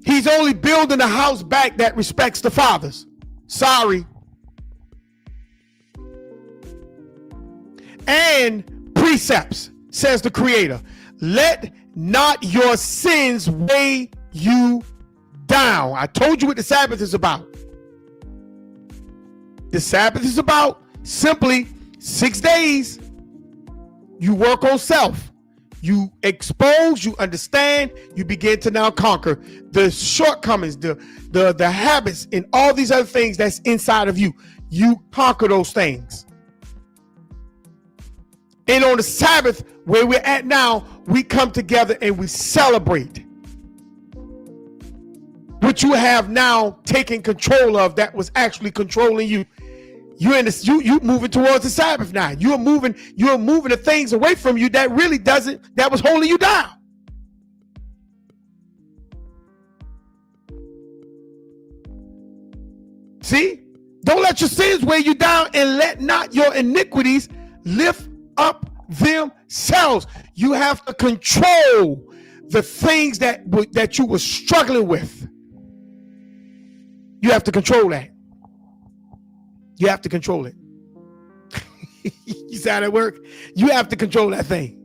He's only building a house back that respects the fathers. Sorry. And precepts, says the Creator. Let not your sins weigh you down. I told you what the Sabbath is about. The Sabbath is about simply 6 days. You work on self. You expose, you understand, you begin to now conquer the shortcomings, the habits, and all these other things that's inside of you. You conquer those things. And on the Sabbath, where we're at now, we come together and we celebrate. We're what you have now taken control of that was actually controlling you. You're in this, you moving towards the Sabbath now. You're moving the things away from you that really that was holding you down. See? Don't let your sins weigh you down, and let not your iniquities lift up themselves. You have to control the things that you were struggling with. You have to control that. You have to control it. You see how that work? You have to control that thing.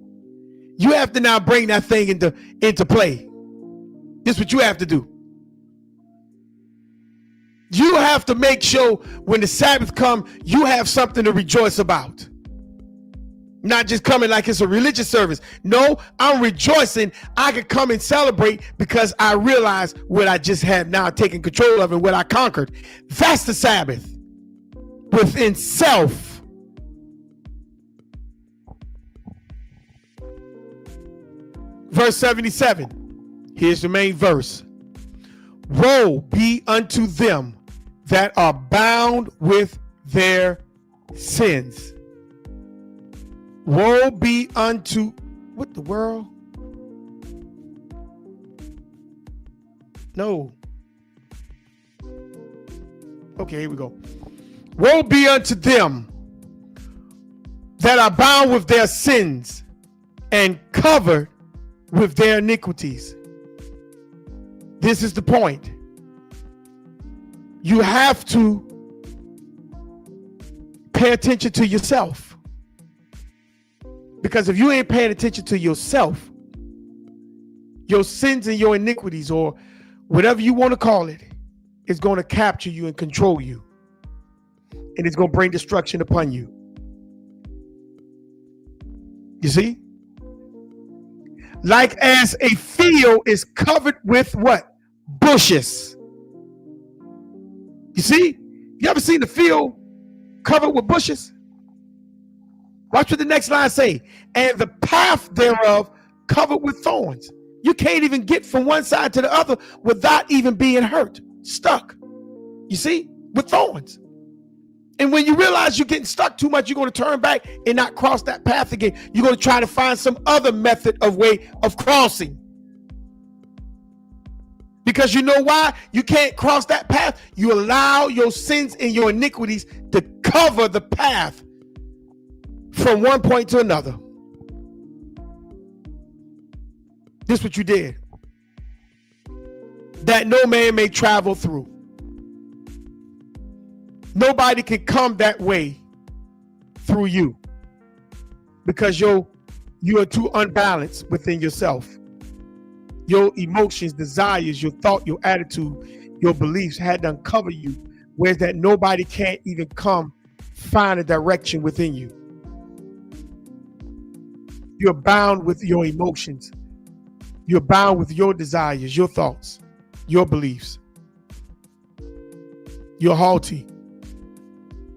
You have to now bring that thing into play. This is what you have to do. You have to make sure when the Sabbath comes, you have something to rejoice about. Not just coming like it's a religious service. No, I'm rejoicing. I can come and celebrate because I realize what I just have now taken control of and what I conquered. That's the Sabbath within self. Verse 77. Here's the main verse. Woe be unto them that are bound with their sins. Woe be unto, what the world? No. Okay, here we go. Woe be unto them that are bound with their sins and covered with their iniquities. This is the point. You have to pay attention to yourself. Because if you ain't paying attention to yourself, your sins and your iniquities, or whatever you want to call it, is going to capture you and control you. And it's going to bring destruction upon you. You see? Like as a field is covered with what? Bushes. You see? You ever seen the field covered with bushes? Watch what the next line say. And the path thereof covered with thorns. You can't even get from one side to the other without even being hurt. Stuck. You see? With thorns. And when you realize you're getting stuck too much, you're going to turn back and not cross that path again. You're going to try to find some other method of way of crossing. Because you know why you can't cross that path? You allow your sins and your iniquities to cover the path from one point to another. This is what you did. That no man may travel through. Nobody can come that way through you because you are too unbalanced within yourself. Your emotions, desires, your thought, your attitude, your beliefs had to uncover you, whereas that nobody can't even come find a direction within you. You're bound with your emotions. You're bound with your desires, your thoughts, your beliefs. You're haughty.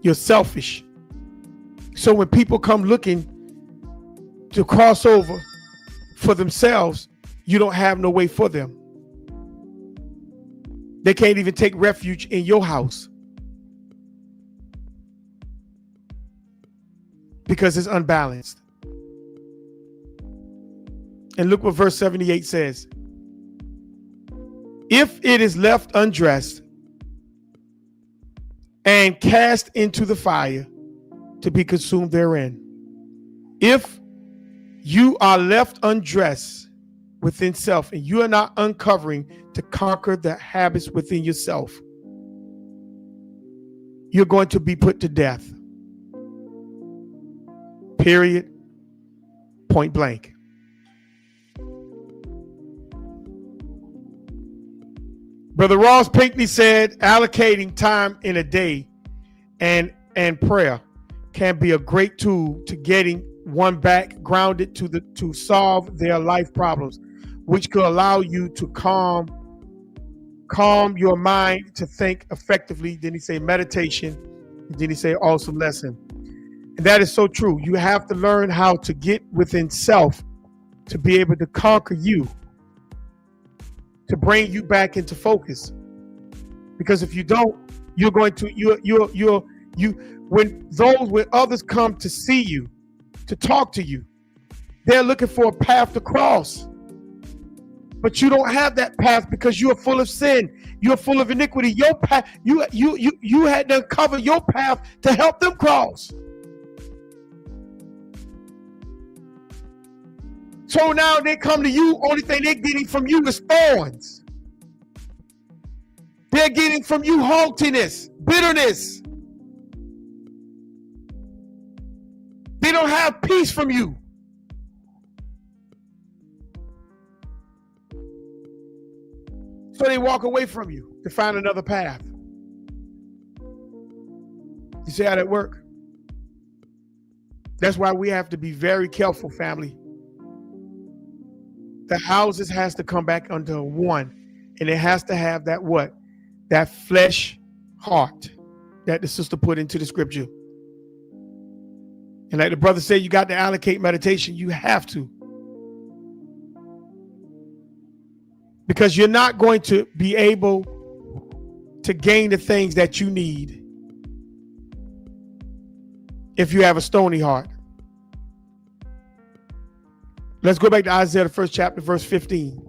You're selfish. So when people come looking to cross over for themselves, you don't have no way for them. They can't even take refuge in your house because it's unbalanced. And look what verse 78 says. If it is left undressed and cast into the fire to be consumed therein. If you are left undressed within self and you are not uncovering to conquer the habits within yourself, you're going to be put to death. Period. Point blank. Brother Ross Pinckney said allocating time in a day and prayer can be a great tool to getting one back grounded to solve their life problems, which could allow you to calm your mind to think effectively. Then he say meditation. And then he say awesome lesson. And that is so true. You have to learn how to get within self to be able to conquer you, to bring you back into focus. Because if you don't, you're going to when others come to see you, to talk to you, they're looking for a path to cross. But you don't have that path because you are full of sin. You're full of iniquity. Your path, you had to cover your path to help them cross. So now they come to you, only thing they're getting from you is thorns. They're getting from you haughtiness, bitterness. They don't have peace from you. So they walk away from you to find another path. You see how that works? That's why we have to be very careful, family. The houses has to come back under one, and it has to have that what? That flesh heart that the sister put into the scripture. And like the brother said, you got to allocate meditation. You have to. Because you're not going to be able to gain the things that you need if you have a stony heart. Let's go back to Isaiah, the first chapter, verse 15.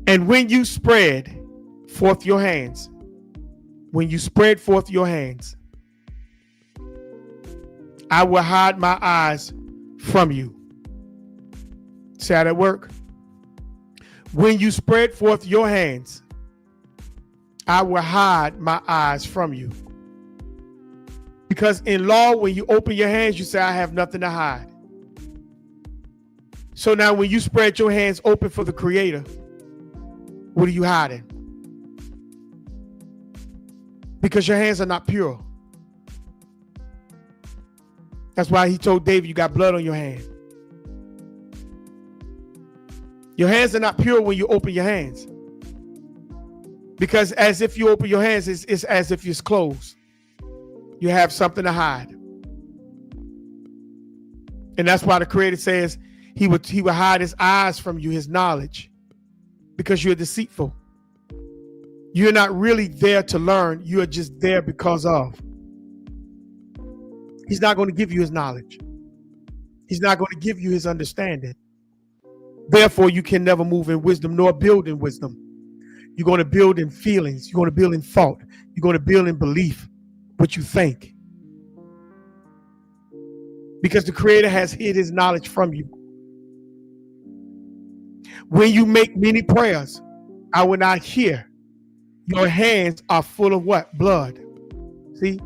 And when you spread forth your hands, I will hide my eyes from you. See how that work? When you spread forth your hands, I will hide my eyes from you. Because in law, when you open your hands, you say, I have nothing to hide. So now when you spread your hands open for the Creator, what are you hiding? Because your hands are not pure. That's why he told David, you got blood on your hand. Your hands are not pure when you open your hands. Because as if you open your hands, it's as if it's closed. You have something to hide. And that's why the Creator says he would hide his eyes from you, his knowledge, because you're deceitful. You're not really there to learn. You are just there because of. He's not going to give you his knowledge. He's not going to give you his understanding. Therefore, you can never move in wisdom nor build in wisdom. You're going to build in feelings. You're going to build in thought. You're going to build in belief, what you think. Because the Creator has hid his knowledge from you. When you make many prayers, I will not hear. Your hands are full of what? Blood. See?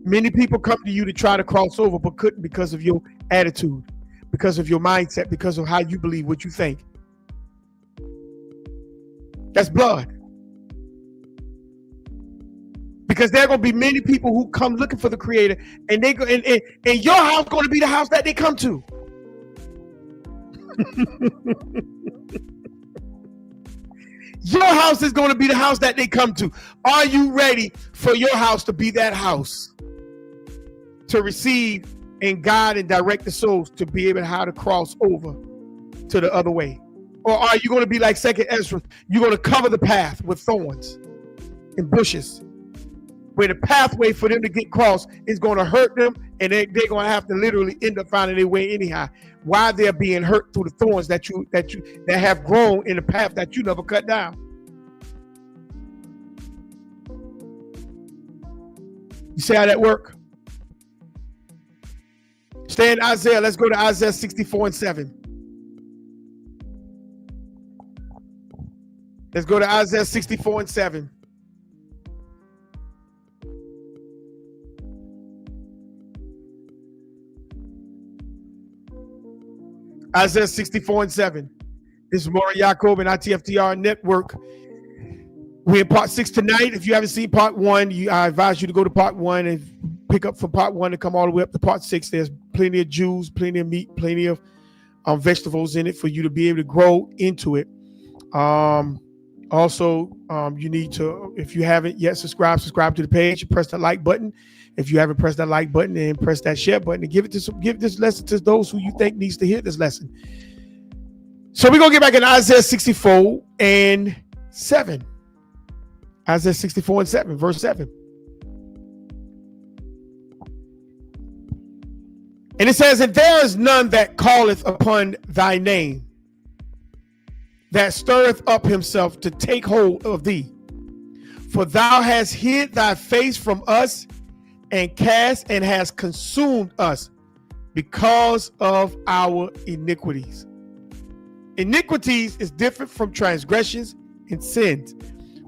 Many people come to you to try to cross over, but couldn't because of your attitude, because of your mindset, because of how you believe, what you think. That's blood. Because there are going to be many people who come looking for the Creator, and they go, and your house going to be the house that they come to. Your house is going to be the house that they come to. Are you ready for your house to be that house? To receive and guide and direct the souls to be able to how to cross over to the other way? Or are you going to be like Second Ezra? You're going to cover the path with thorns and bushes, where the pathway for them to get across is going to hurt them, and they're going to have to literally end up finding their way anyhow. Why they're being hurt through the thorns that have grown in the path that you never cut down. You see how that work? Stay in Isaiah. Let's go to Isaiah 64:7. Let's go to Isaiah 64:7. Isaiah 64:7. This is Maury Yacob and ITFTR Network. We're in part 6 tonight. If you haven't seen part 1, I advise you to go to part 1 and pick up from part 1 and come all the way up to part 6. There's plenty of juice, plenty of meat, plenty of vegetables in it for you to be able to grow into it. Also, you need to, if you haven't yet subscribe to the page, press that like button. If you haven't pressed that like button, then press that share button and give this lesson to those who you think needs to hear this lesson. So we're going to get back in Isaiah 64 and 7. Isaiah 64 and 7, verse 7. And it says, and there is none that calleth upon thy name, that stirreth up himself to take hold of thee. For thou hast hid thy face from us, and cast and hast consumed us because of our iniquities. Iniquities is different from transgressions and sins.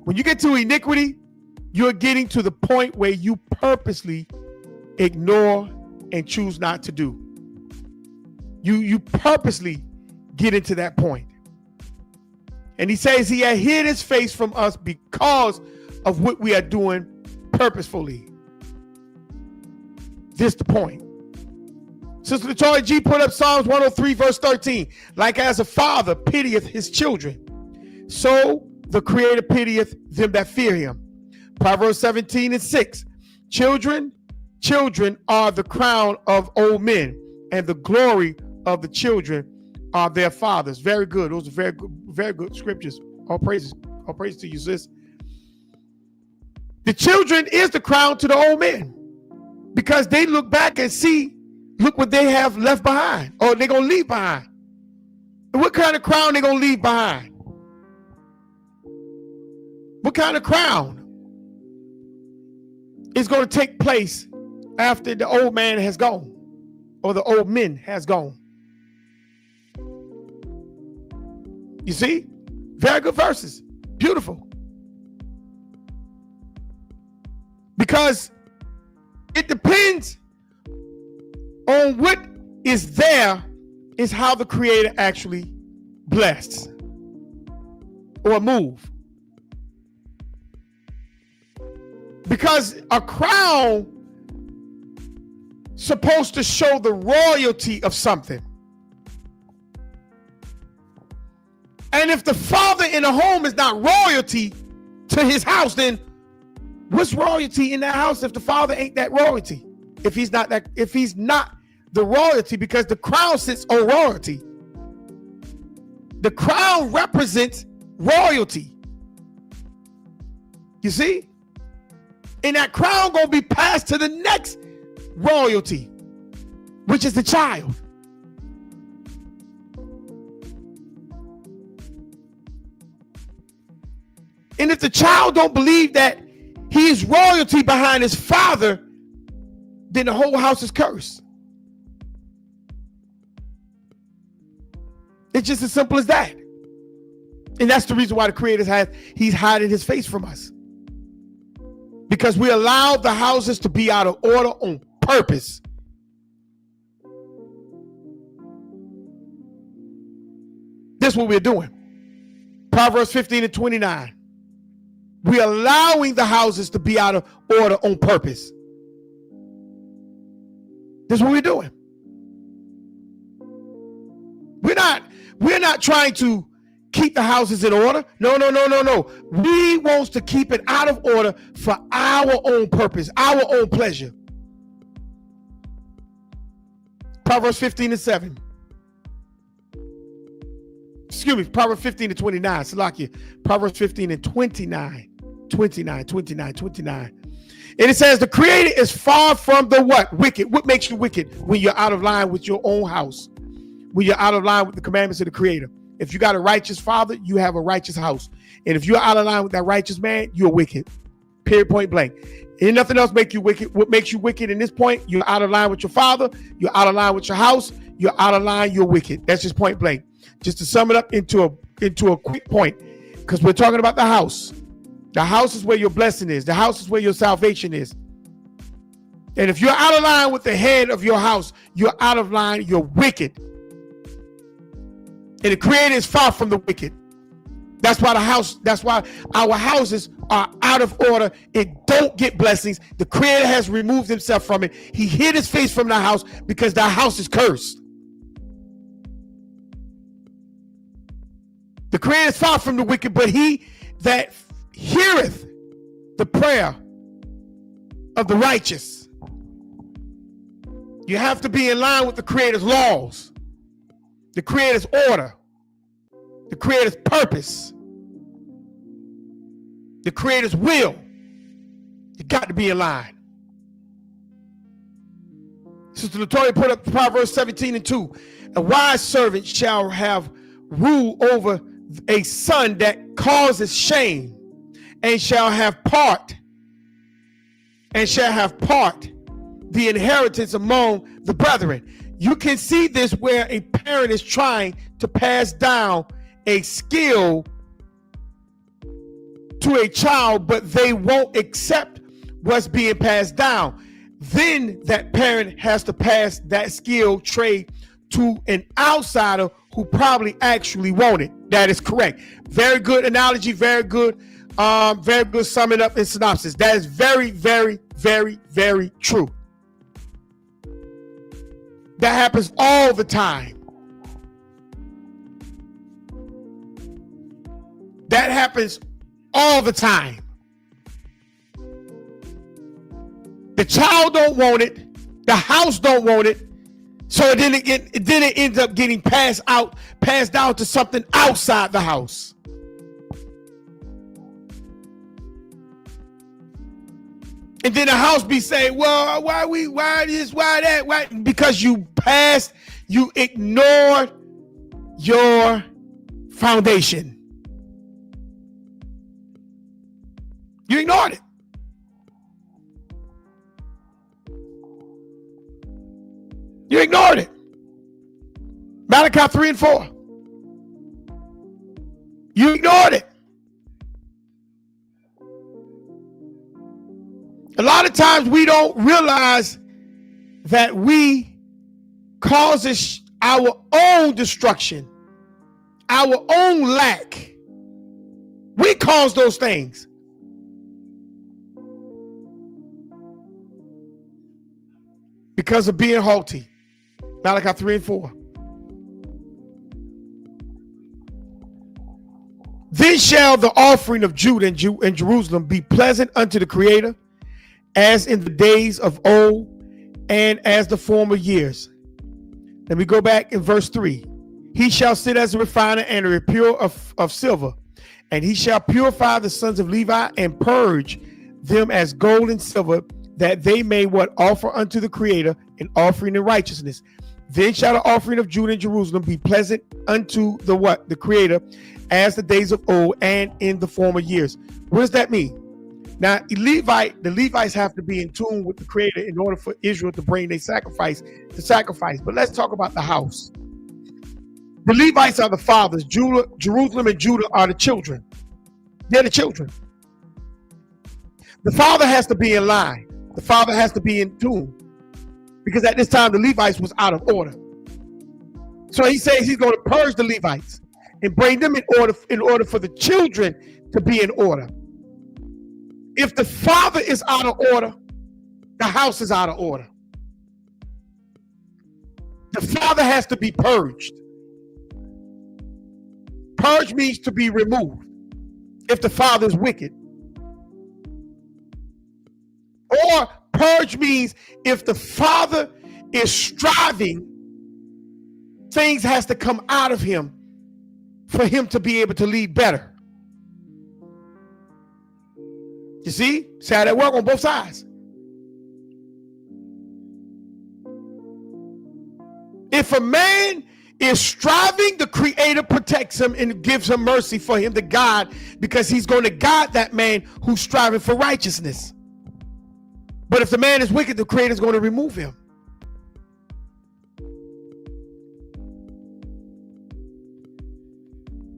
When you get to iniquity, you're getting to the point where you purposely ignore and choose not to do. You purposely get into that point. And he says he had hid his face from us because of what we are doing purposefully. This the point. Sister Latoya G put up Psalms 103 verse 13. Like as a father pitieth his children, so the Creator pitieth them that fear him. Proverbs 17 and 6. Children are the crown of old men, and the glory of the children are their fathers. Very good. Those are very good scriptures. All praise to you, sis. The children is the crown to the old men, because they look back and see, look what they have left behind, or they're going to leave behind. And what kind of crown they're going to leave behind? What kind of crown is going to take place after the old man has gone, or the old men has gone? You see? Very good verses. Beautiful. Because it depends on what is there is how the Creator actually blessed or move. Because a crown supposed to show the royalty of something. And if the father in the home is not royalty to his house, then what's royalty in that house if the father ain't that royalty? If he's not the royalty, because the crown sits on royalty. The crown represents royalty. You see? And that crown gonna be passed to the next royalty, which is the child. And if the child don't believe that he is royalty behind his father, then the whole house is cursed. It's just as simple as that. And that's the reason why the Creator he's hiding his face from us. Because we allowed the houses to be out of order on purpose. That's what we're doing. Proverbs 15 and 29. We're allowing the houses to be out of order on purpose. That's what we're doing. We're not trying to keep the houses in order. No. We want to keep it out of order for our own purpose, our own pleasure. Proverbs 15 and 7. Excuse me, Proverbs 15 and 29. Salakia. Proverbs 15 and 29. 29. And it says, the Creator is far from the what? Wicked. What makes you wicked? When you're out of line with your own house. When you're out of line with the commandments of the Creator. If you got a righteous father, you have a righteous house. And if you're out of line with that righteous man, you're wicked. Period, point blank. Ain't nothing else make you wicked. What makes you wicked in this point? You're out of line with your father. You're out of line with your house. You're out of line. You're wicked. That's just point blank. Just to sum it up into a quick point, because we're talking about the house. The house is where your blessing is. The house is where your salvation is. And if you're out of line with the head of your house, you're out of line. You're wicked. And the Creator is far from the wicked. That's why our houses are out of order. It don't get blessings. The Creator has removed himself from it. He hid his face from the house because the house is cursed. The Creator is far from the wicked, but he that heareth the prayer of the righteous. You have to be in line with the Creator's laws, the Creator's order. the Creator's purpose, the Creator's will. You got to be in line. Sister Latoya put up Proverbs 17:2. A wise servant shall have rule over a son that causes shame, and shall have part the inheritance among the brethren. You can see this where a parent is trying to pass down a skill to a child, but they won't accept what's being passed down. Then that parent has to pass that skill trade to an outsider who probably actually want it. That is correct. Very good analogy. Very good summing up and synopsis. That is very, very, very, very true. That happens all the time. That happens all the time. The child don't want it. The house don't want it. So then it ends up getting passed down to something outside the house. And then the house be saying, well, why this, why that, why? Because you ignored your foundation. You ignored it. You ignored it. Malachi 3:4. You ignored it. A lot of times we don't realize that we causes our own destruction, our own lack. We cause those things. Because of being haughty. Malachi 3:4. Then shall the offering of Judah and Jerusalem be pleasant unto the Creator, as in the days of old and as the former years. Let me go back in verse 3. He shall sit as a refiner and a repurer of silver, and he shall purify the sons of Levi and purge them as gold and silver, that they may offer unto the Creator an offering in righteousness. Then shall the offering of Judah and Jerusalem be pleasant unto the Creator, as the days of old and in the former years. What does that mean? Now, the Levites have to be in tune with the Creator in order for Israel to bring their sacrifice to sacrifice. But let's talk about the house. The Levites are the fathers. Jerusalem and Judah are the children. They're the children. The father has to be in line. The father has to be in tune. Because at this time, the Levites was out of order. So he says he's going to purge the Levites and bring them in order for the children to be in order. If the father is out of order, the house is out of order. The father has to be purged. Purge means to be removed. If the father is wicked. Or purge means if the father is striving, things has to come out of him for him to be able to lead better. You see how that works on both sides. If a man is striving, the Creator protects him and gives him mercy for him to guide, because he's going to guide that man who's striving for righteousness. But if the man is wicked, the Creator is going to remove him.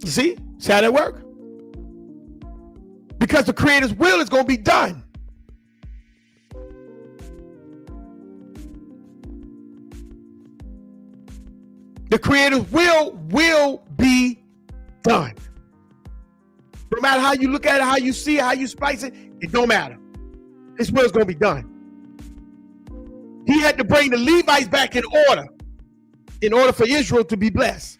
You see how that works? Because the Creator's will is going to be done. The Creator's will be done. No matter how you look at it, how you see it, how you splice it, it don't matter. His will is going to be done. He had to bring the Levites back in order for Israel to be blessed.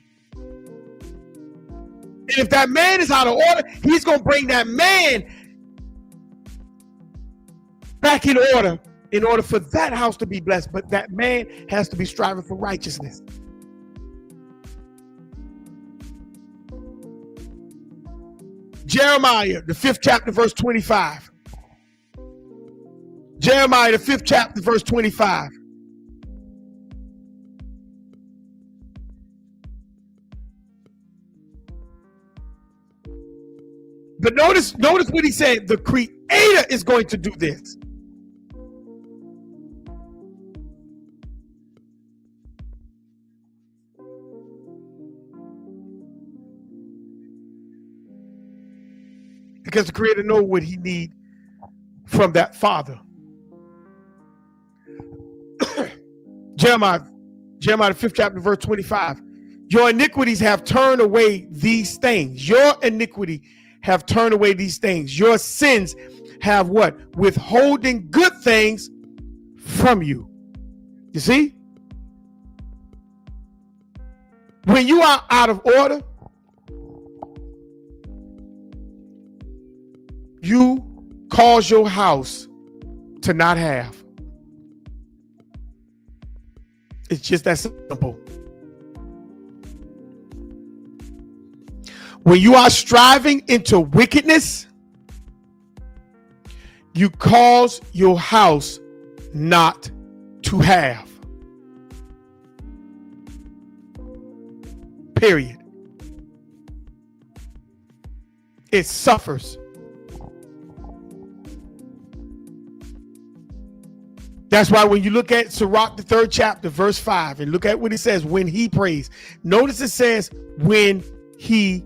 And if that man is out of order, he's going to bring that man back in order for that house to be blessed. But that man has to be striving for righteousness. Jeremiah, the 5th chapter, verse 25. Jeremiah, the 5th chapter, verse 25. But notice what he said. The Creator is going to do this. Because the Creator knows what he needs from that Father. Jeremiah, the 5th chapter, verse 25. Your iniquities have turned away these things. Your iniquity have turned away these things. Your sins have what? Withholding good things from you. You see? When you are out of order, you cause your house to not have. It's just that simple. When you are striving into wickedness, you cause your house not to have. Period. It suffers. That's why when you look at Sirach, the 3rd chapter, verse 5, and look at what it says when he prays. Notice it says when he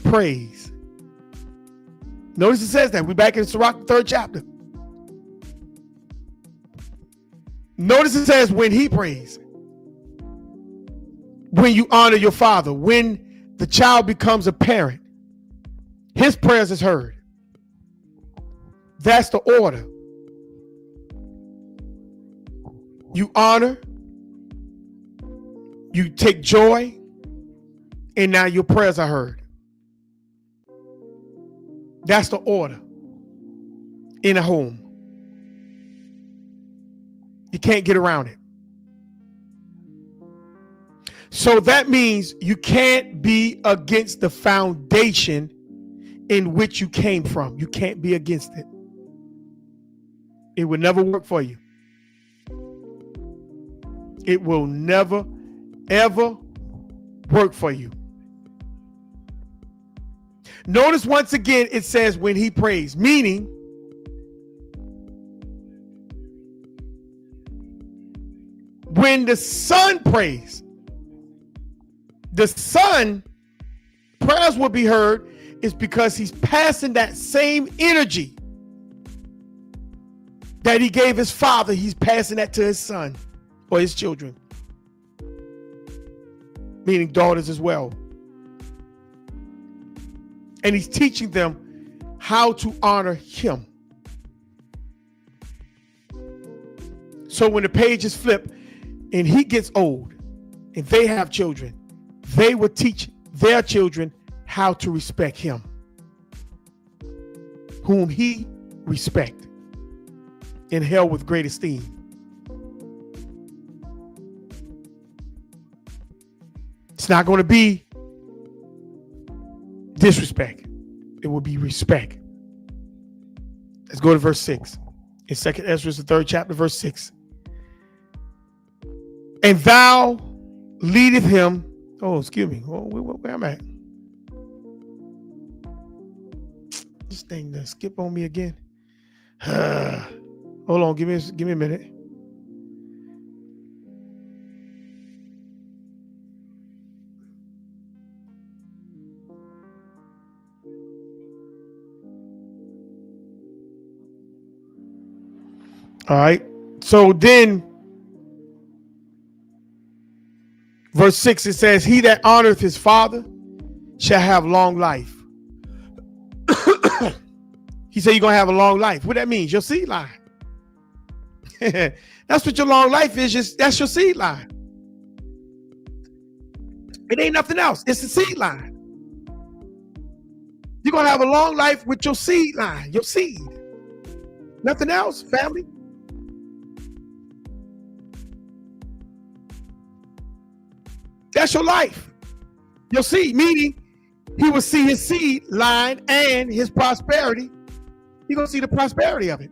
prays. Notice it says that. We're back in Sirach, the 3rd chapter. Notice it says when he prays. When you honor your father. When the child becomes a parent. His prayers is heard. That's the order. You honor, you take joy, and now your prayers are heard. That's the order in a home. You can't get around it. So that means you can't be against the foundation in which you came from. You can't be against it. It will never work for you. It will never, ever work for you. Notice once again, it says when he prays, meaning when the son prays, the son prayers will be heard is because he's passing that same energy that he gave his father. He's passing that to his son. Or his children, meaning daughters as well. And he's teaching them how to honor him. So when the page is flipped and he gets old and they have children, they will teach their children how to respect him, whom he respect and held with great esteem. It's not going to be disrespect. It will be respect. Let's go to verse 6. In 2nd Ezra, the 3rd chapter, verse 6. And thou leadeth him. Oh, excuse me. Where am I at? This thing done skip on me again. Hold on. Give me a minute. All right. So then, verse 6, it says, he that honoreth his father shall have long life. He said you're going to have a long life. What that means? Your seed line. That's what your long life is. That's your seed line. It ain't nothing else. It's the seed line. You're going to have a long life with your seed line, your seed. Nothing else, family. That's your life. Your seed, meaning he will see his seed line and his prosperity. He's going to see the prosperity of it.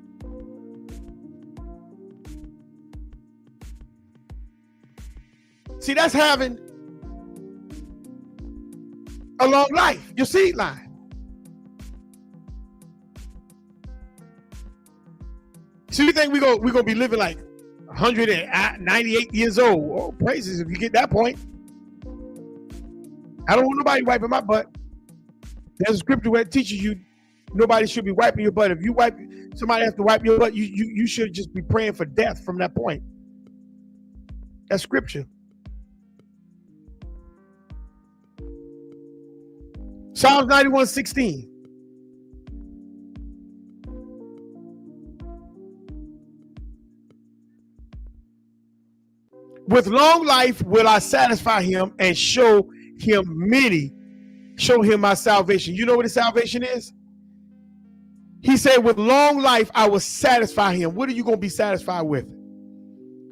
See, that's having a long life, your seed line. So you think we're gonna be living like 198 years old? Oh, praises if you get that point. I don't want nobody wiping my butt. There's a scripture where it teaches you nobody should be wiping your butt. If you wipe, somebody has to wipe your butt, you should just be praying for death from that point. That's scripture. Psalms 91:16. With long life will I satisfy him and show him my salvation. You know what his salvation is? He said, with long life, I will satisfy him. What are you going to be satisfied with?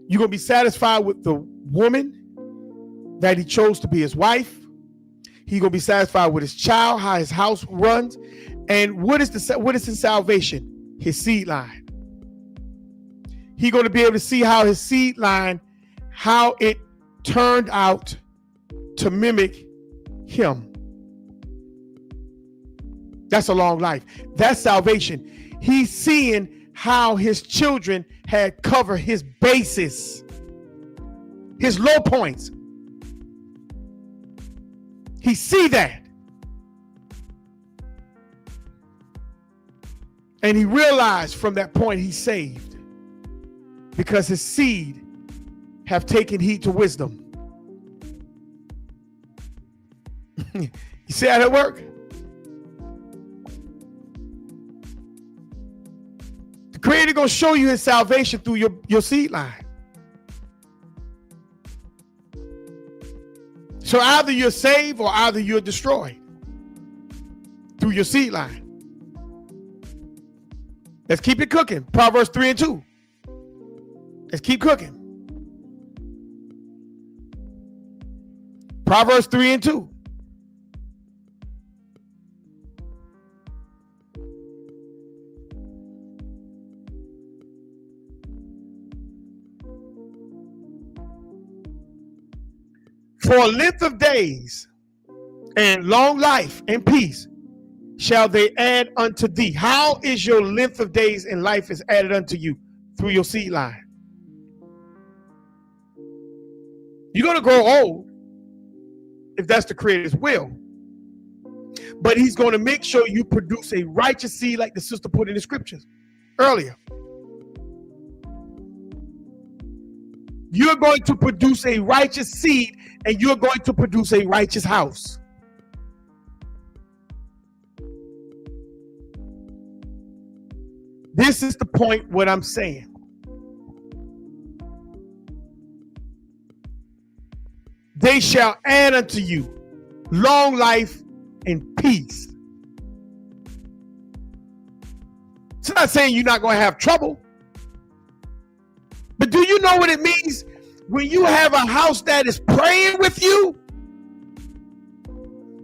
You're going to be satisfied with the woman that he chose to be his wife. He's going to be satisfied with his child, how his house runs. And what is his salvation? His seed line. He's going to be able to see how his seed line, how it turned out to mimic him. That's a long life. That's salvation. He's seeing how his children had covered his bases, his low points. He see that. And he realized from that point he's saved because his seed have taken heed to wisdom. You see how that work? The Creator gonna show you his salvation through your seed line. So either you're saved or either you're destroyed through your seed line. Let's keep it cooking. Proverbs 3:2. Let's keep cooking. Proverbs 3:2. For a length of days and long life and peace shall they add unto thee. How is your length of days and life is added unto you? Through your seed line. You're going to grow old if that's the Creator's will. But he's going to make sure you produce a righteous seed like the sister put in the scriptures earlier. You're going to produce a righteous seed and you're going to produce a righteous house. This is the point what I'm saying. They shall add unto you long life and peace. It's not saying you're not going to have trouble. But do you know what it means when you have a house that is praying with you,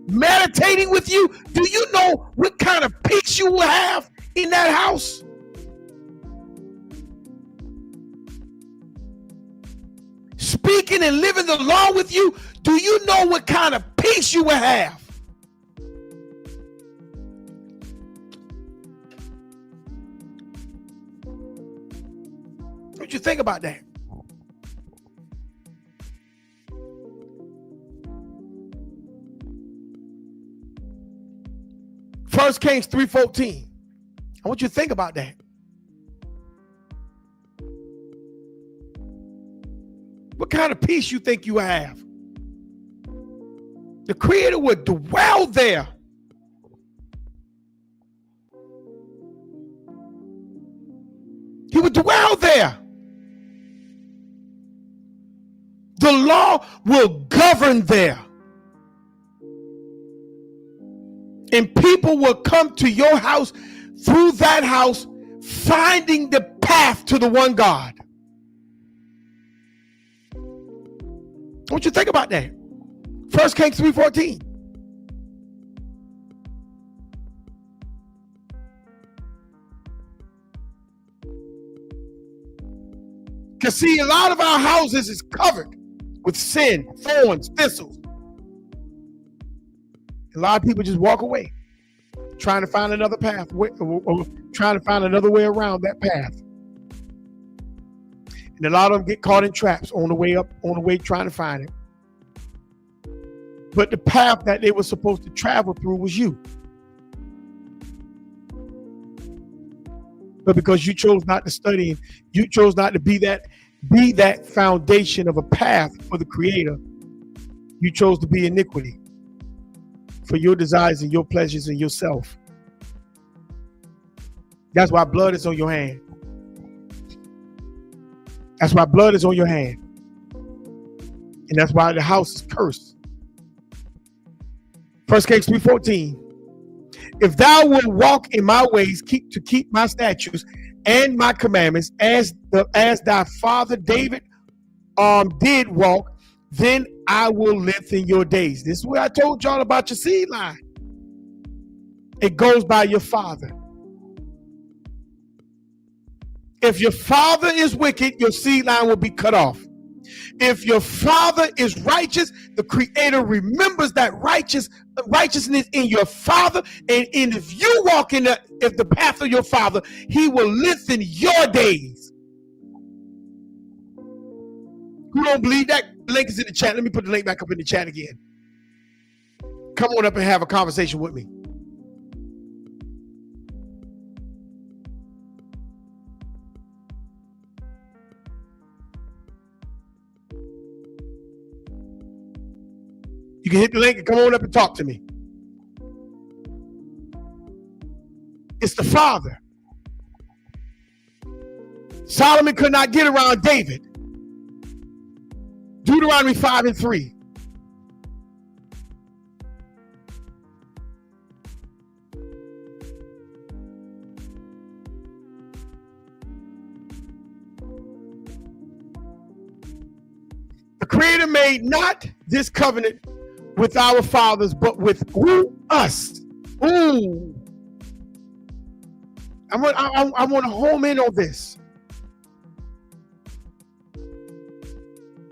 meditating with you? Do you know what kind of peace you will have in that house? Speaking and living the law with you, do you know what kind of peace you will have? What you think about that? First Kings 3:14. I want you to think about that. What kind of peace you think you have? The Creator would dwell there. He would dwell there. The law will govern there. And people will come to your house through that house, finding the path to the one God. I want you to think about that. 1 Kings 3:14. Because see, a lot of our houses is covered with sin, thorns, thistles. A lot of people just walk away, trying to find another path, or trying to find another way around that path. And a lot of them get caught in traps on the way trying to find it. But the path that they were supposed to travel through was you. But because you chose not to study, you chose not to be that foundation of a path for the Creator, you chose to be iniquity for your desires and your pleasures and yourself. That's why blood is on your hand. That's why blood is on your hand. And that's why the house is cursed. 1 Kings 3:14. If thou wilt walk in my ways, keep my statutes and my commandments, as thy father David did walk, then I will lengthen your days. This is what I told y'all about your seed line. It goes by your father. If your father is wicked, your seed line will be cut off. If your father is righteous, the Creator remembers that righteousness in your father, and if you walk in the path of your father, he will lengthen your days. Who don't believe that? The link is in the chat. Let me put the link back up in the chat again. Come on up and have a conversation with me. You can hit the link and come on up and talk to me. It's the father. Solomon could not get around David. Deuteronomy 5:3. The Creator made not this covenant with our fathers, but with who? Us. Ooh. I want to home in on this.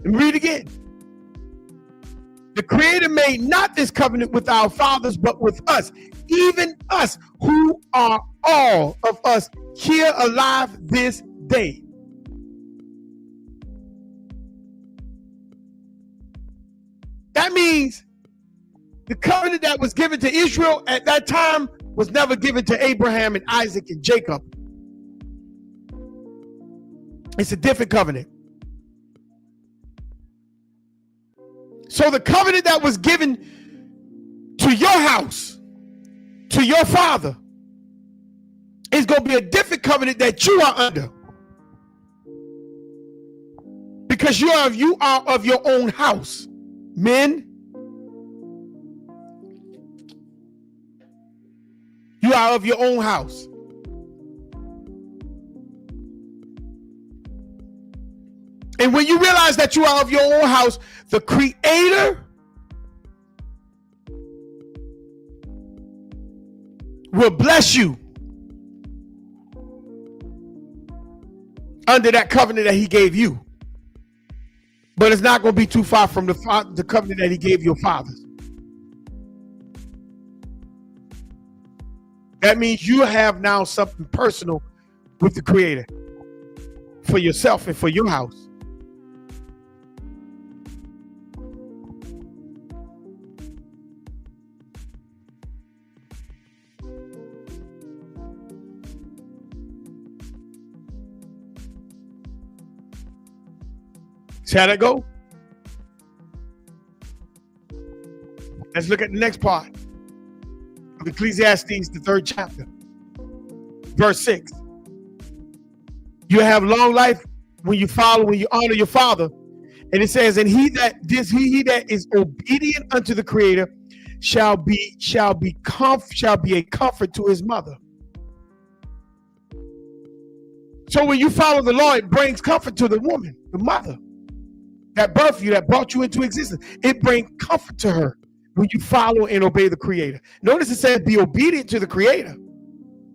And read again. The Creator made not this covenant with our fathers, but with us, even us, who are all of us here alive this day. That means the covenant that was given to Israel at that time was never given to Abraham and Isaac and Jacob. It's a different covenant. So the covenant that was given to your house, to your father, is going to be a different covenant that you are under. Because you are of your own house. Men, you are of your own house. And when you realize that you are of your own house, the Creator will bless you under that covenant that he gave you. But it's not going to be too far from the covenant that he gave your fathers. That means you have now something personal with the Creator for yourself and for your house. See how that go? Let's look at the next part of Ecclesiastes, the 3rd chapter, verse 6. You have long life when you honor your father. And it says, and he that is obedient unto the Creator shall be a comfort to his mother. So when you follow the law, it brings comfort to the woman, the mother that birthed you, that brought you into existence. It brings comfort to her when you follow and obey the Creator. Notice it says be obedient to the Creator,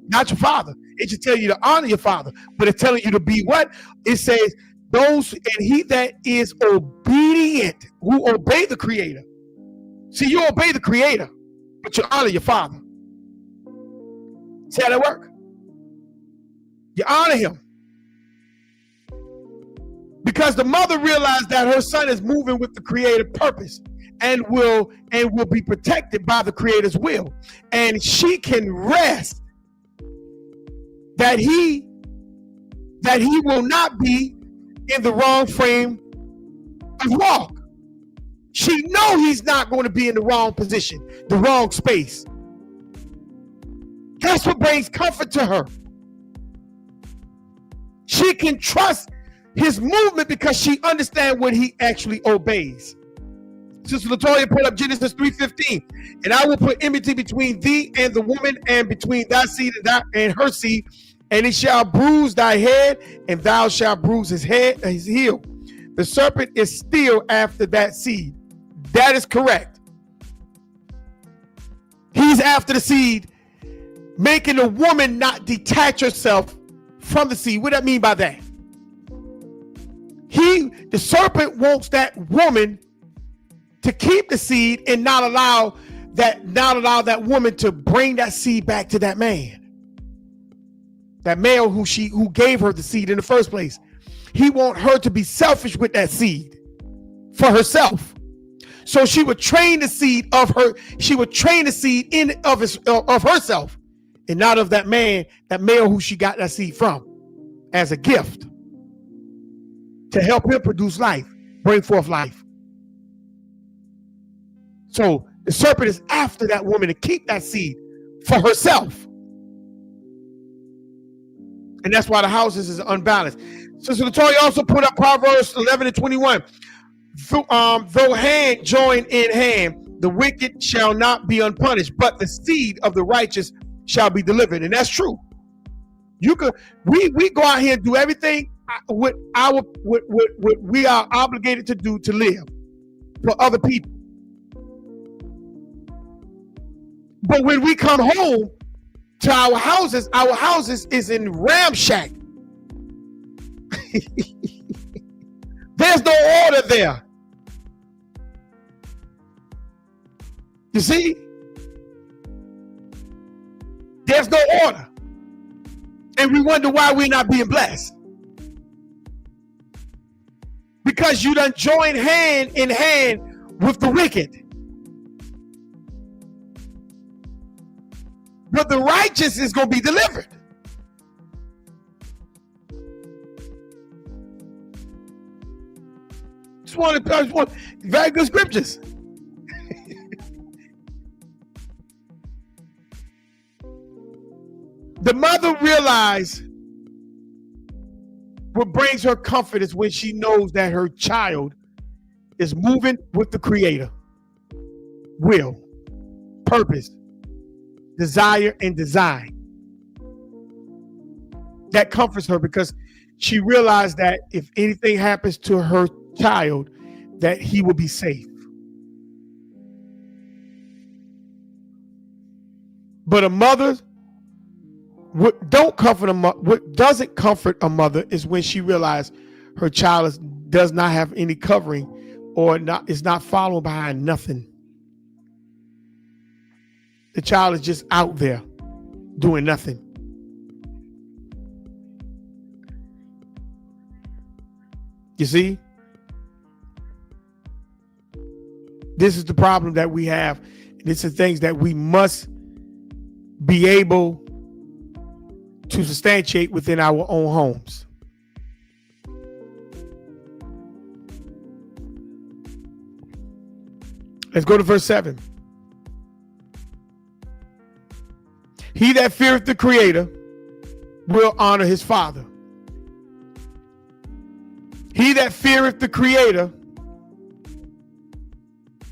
not your father. It should tell you to honor your father, but it's telling you to be what? It says And he that is obedient, who obey the Creator. See, you obey the Creator, but you honor your father. See how that work? You honor him. Because the mother realized that her son is moving with the Creative purpose and will be protected by the Creator's will. And she can rest that he will not be in the wrong frame of walk. She know he's not going to be in the wrong position, the wrong space. That's what brings comfort to her. She can trust his movement because she understands what he actually obeys. Sister Latoya put up Genesis 3:15. And I will put enmity between thee and the woman, and between thy seed and her seed, and he shall bruise thy head, and thou shalt bruise his heel. The serpent is still after that seed. That is correct. He's after the seed, making the woman not detach herself from the seed. What do I mean by that? The serpent wants that woman to keep the seed and not allow that woman to bring that seed back to that man. That male who gave her the seed in the first place. He wants her to be selfish with that seed for herself. So she would train the seed of her. She would train the seed of herself, and not of that man, that male who she got that seed from, as a gift to help him produce life, bring forth life. So the serpent is after that woman to keep that seed for herself. And that's why the houses is unbalanced. Sister Latoya also put up Proverbs 11:21. Though hand join in hand, the wicked shall not be unpunished, but the seed of the righteous shall be delivered. And that's true. We go out here and do everything what we are obligated to do to live for other people. But when we come home to our houses is in ramshack. There's no order there. You see? There's no order. And we wonder why we're not being blessed. Because you done join hand in hand with the wicked. But the righteous is going to be delivered. Just want very good scriptures. The mother realized what brings her comfort is when she knows that her child is moving with the Creator. Will, purpose, desire, and design. That comforts her because she realized that if anything happens to her child, that he will be safe. But a mother, what doesn't comfort a mother is when she realizes her child does not have any covering or is not following behind nothing. The child is just out there doing nothing. You see? This is the problem that we have. This is things that we must be able to substantiate within our own homes. Let's go to verse 7. He that feareth the Creator will honor his father. He that feareth the Creator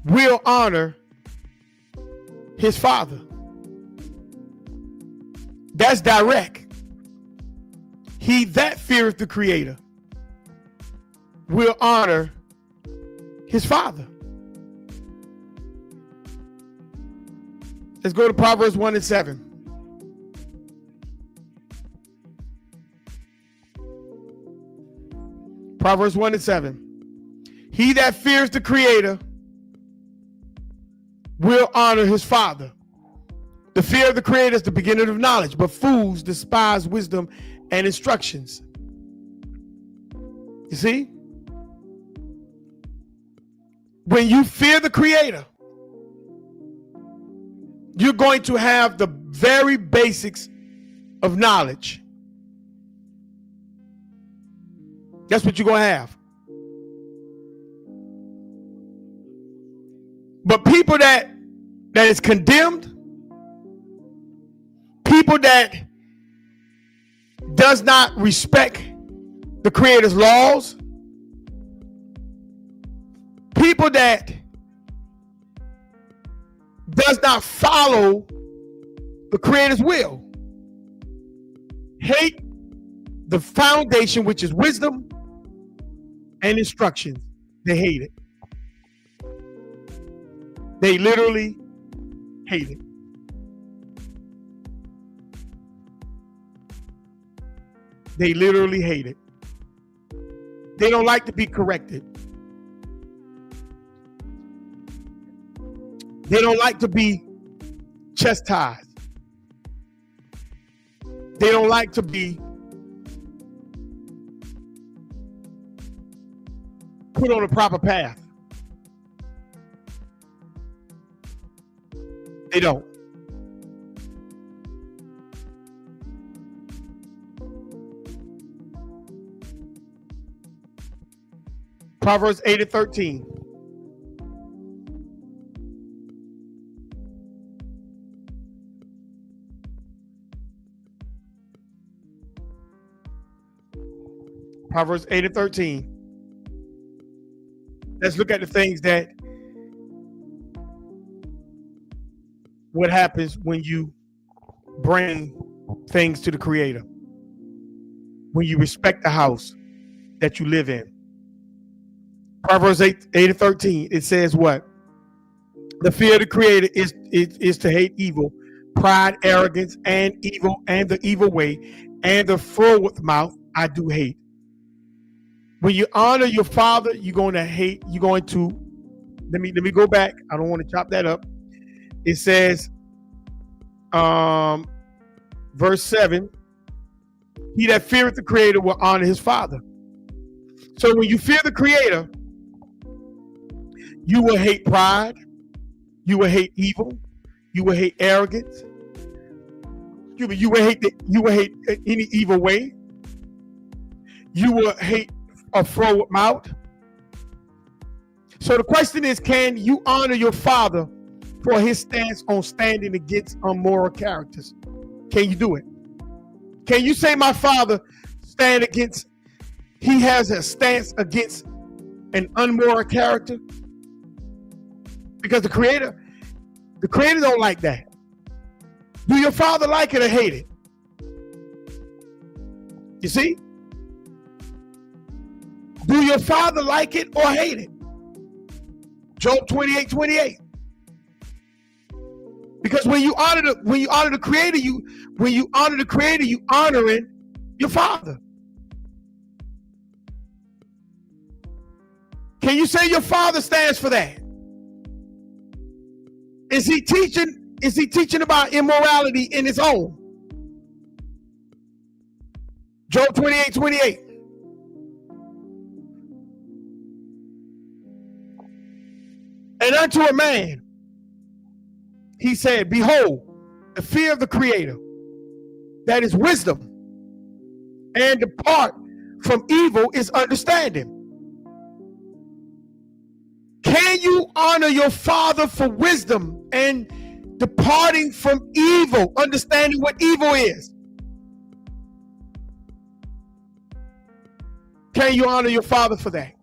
will honor his father. That's direct. He that feareth the Creator will honor his father. Let's go to Proverbs 1:7. Proverbs 1:7. He that fears the Creator will honor his father. The fear of the Creator is the beginning of knowledge, but fools despise wisdom and instructions. You see? When you fear the Creator, you're going to have the very basics of knowledge. That's what you're going to have. But people that is condemned, people that does not respect the Creator's laws, people that does not follow the Creator's will, hate the foundation, which is wisdom and instructions. They hate it. They literally hate it. They literally hate it. They don't like to be corrected. They don't like to be chastised. They don't like to be put on a proper path. They don't. Proverbs 8:13. Proverbs 8:13. Let's look at the things that what happens when you bring things to the Creator, when you respect the house that you live in. Proverbs 8:13, it says what? The fear of the Creator is to hate evil, pride, arrogance, and evil, and the evil way, and the froward mouth I do hate. When you honor your father, you're going to hate, you're going to, let me go back. I don't want to chop that up. It says, verse 7, he that feareth the Creator will honor his father. So when you fear the Creator, you will hate pride, you will hate evil, you will hate arrogance, you will hate any evil way, you will hate a froward mouth. So the question is, can you honor your father for his stance on standing against immoral characters? Can you do it? Can you say my father stand against, he has a stance against an unmoral character? Because the Creator don't like that. Do your father like it or hate it? You see? Do your father like it or hate it? Job 28:28. Because when you honor the Creator, you honoring your father. Can you say your father stands for that? Is he teaching about immorality in his home? Job 28:28. And unto a man, he said, behold, the fear of the Creator, that is wisdom, and depart from evil is understanding. Can you honor your father for wisdom and departing from evil, understanding what evil is? Can you honor your father for that?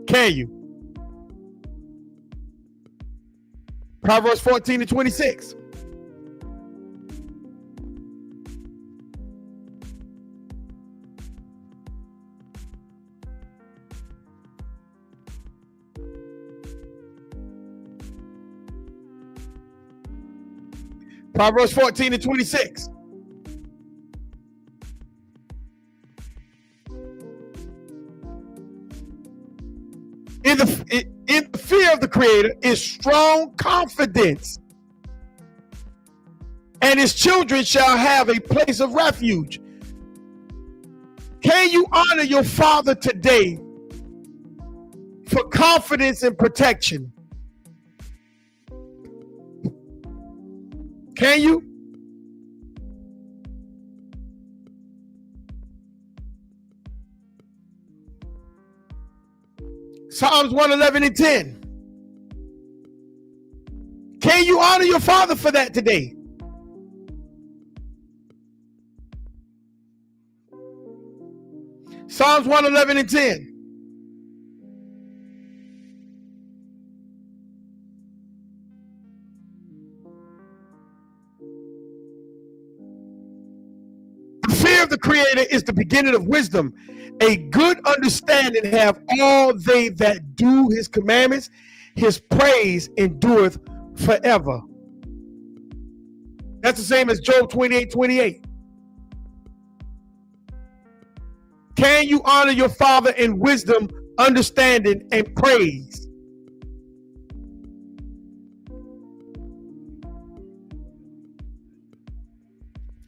Can you? Proverbs 14:26. Proverbs 14:26. In the fear of the Creator is strong confidence, and his children shall have a place of refuge. Can you honor your father today for confidence and protection? Can you? Psalms 111 and 10. Can you honor your father for that today? Psalms 111 and 10. The fear of the Creator is the beginning of wisdom. A good understanding have all they that do his commandments. His praise endureth forever. That's the same as Job 28:28. Can you honor your father in wisdom, understanding, and praise?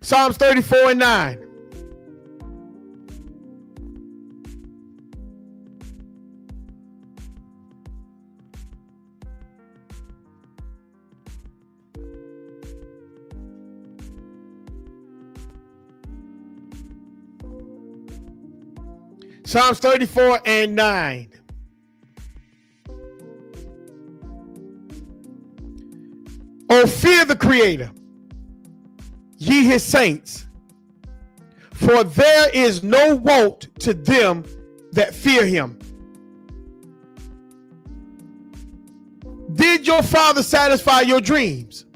Psalms 34 and 9. Psalms 34 and 9. Oh, fear the Creator, ye his saints, for there is no want to them that fear him. Did your father satisfy your dreams?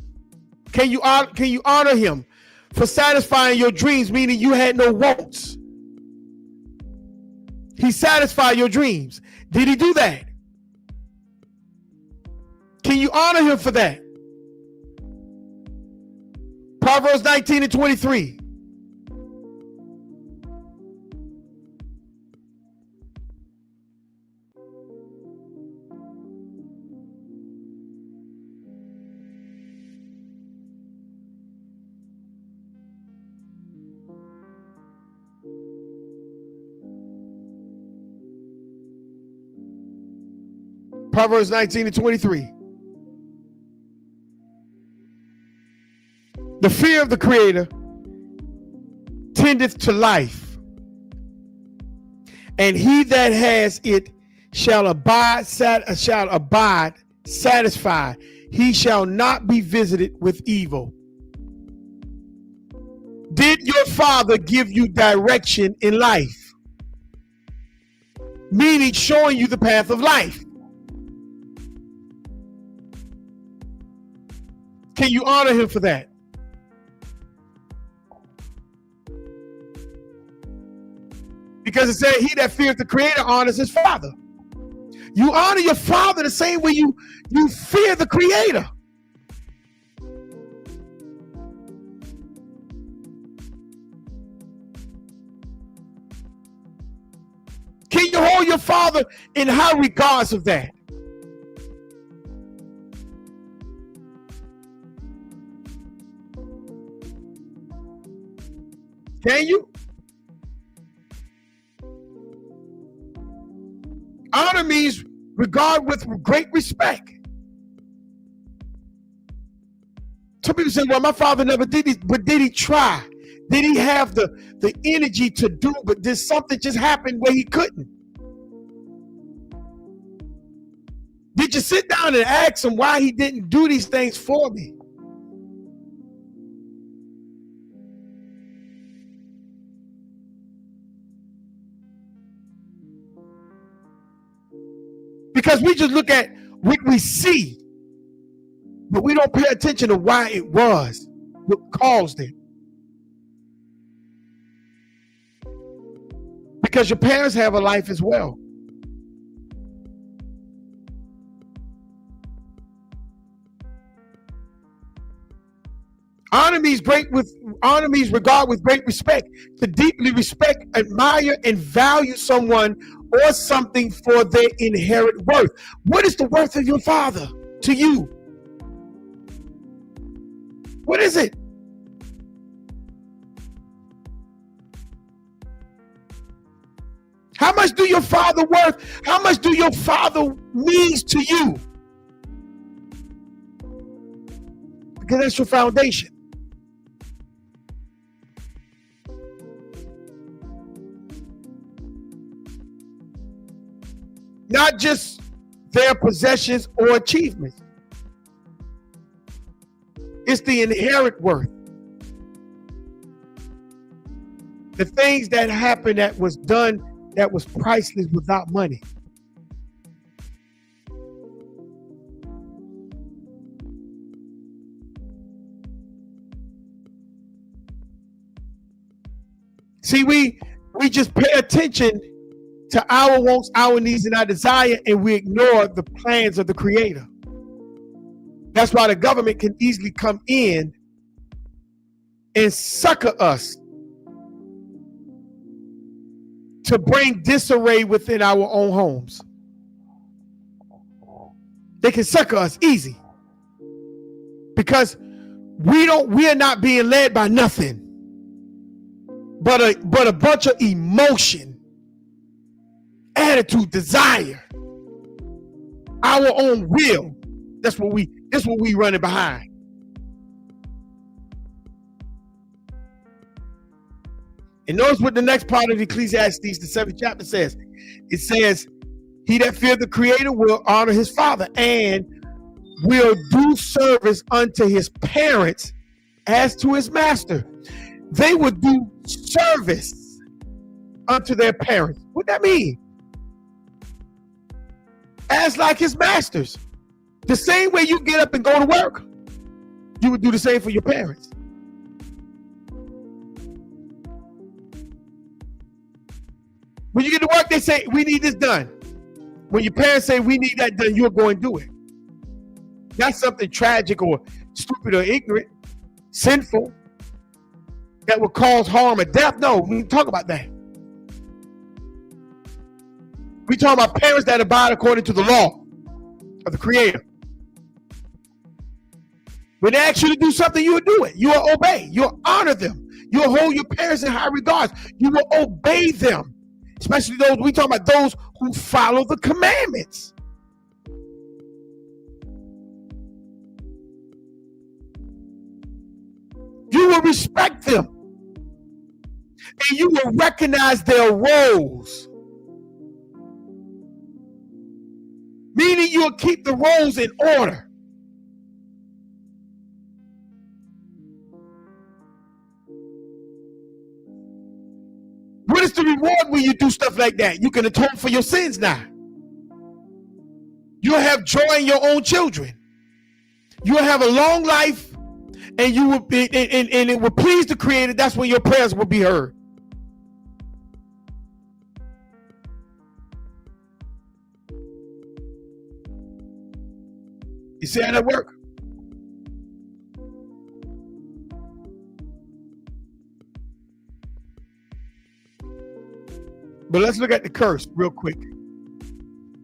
Can you honor him for satisfying your dreams, meaning you had no wants? He satisfied your dreams. Did he do that? Can you honor him for that? Proverbs 19 and 23. Proverbs 19 and 23. The fear of the Creator tendeth to life, and he that has it shall abide satisfied. He shall not be visited with evil. Did your father give you direction in life? Meaning showing you the path of life. Can you honor him for that? Because it said, he that fears the Creator honors his father. You honor your father the same way you fear the Creator. Can you hold your father in high regards of that? Can you? Honor means regard with great respect. Some people say, well, my father never did this, but did he try? Did he have the energy to do, but did something just happen where he couldn't? Did you sit down and ask him why he didn't do these things for me? Because we just look at what we see, but we don't pay attention to why it was, what caused it. Because your parents have a life as well. Honor means Honor means regard with great respect, to deeply respect, admire, and value someone or something for their inherent worth. What is the worth of your father to you? What is it? How much do your father worth? How much do your father means to you? Because that's your foundation. Not just their possessions or achievements. It's the inherent worth. The things that happened that was done that was priceless without money. See, we just pay attention to our wants, our needs, and our desire, and we ignore the plans of the Creator. That's why the government can easily come in and succor us to bring disarray within our own homes. They can succor us easy because we are not being led by nothing but a bunch of emotion, attitude, desire, our own will. That's what we running behind. And notice what the next part of Ecclesiastes, the 7th chapter says. It says, he that feareth the Creator will honor his father and will do service unto his parents as to his master. They will do service unto their parents. What that mean? As like his masters. The same way you get up and go to work, you would do the same for your parents. When you get to work, they say, we need this done. When your parents say, we need that done, you're going to do it. Not something tragic or stupid or ignorant, sinful, that would cause harm or death. No, we don't talk about that. We talk about parents that abide according to the law of the Creator. When they ask you to do something, you will do it. You will obey. You will honor them. You will hold your parents in high regards. You will obey them. Especially those, we talk about those who follow the commandments. You will respect them. And you will recognize their roles. Meaning you will keep the roles in order. What is the reward when you do stuff like that? You can atone for your sins now. You'll have joy in your own children. You'll have a long life, and you will be, and it will please the Creator. That's when your prayers will be heard. You see how that work? But let's look at the curse real quick.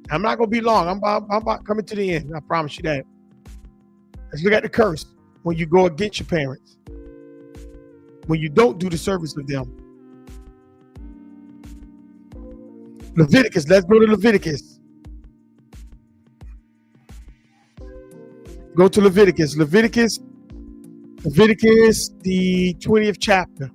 I'm not going to be long. I'm about coming to the end. I promise you that. Let's look at the curse when you go against your parents. When you don't do the service of them. Leviticus. Let's go to Leviticus. Go to Leviticus. Leviticus, the 20th chapter.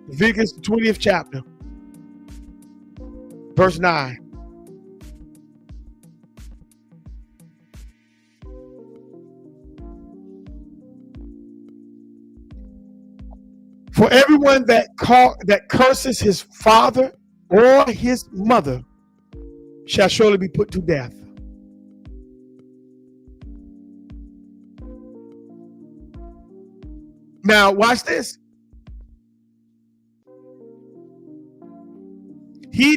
Leviticus, the 20th chapter, verse 9. For everyone that curses his father or his mother shall surely be put to death. Now, watch this. He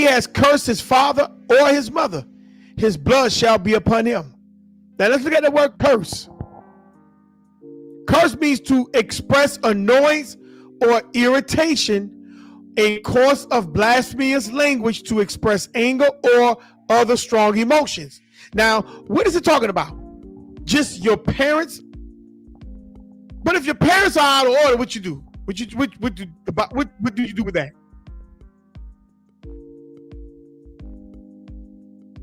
has cursed his father or his mother, his blood shall be upon him. Now let's look at the word curse. Curse means to express annoyance or irritation, a course of blasphemous language to express anger or other strong emotions. Now, what is it talking about? Just your parents? But if your parents are out of order, what you do? What do you do with that?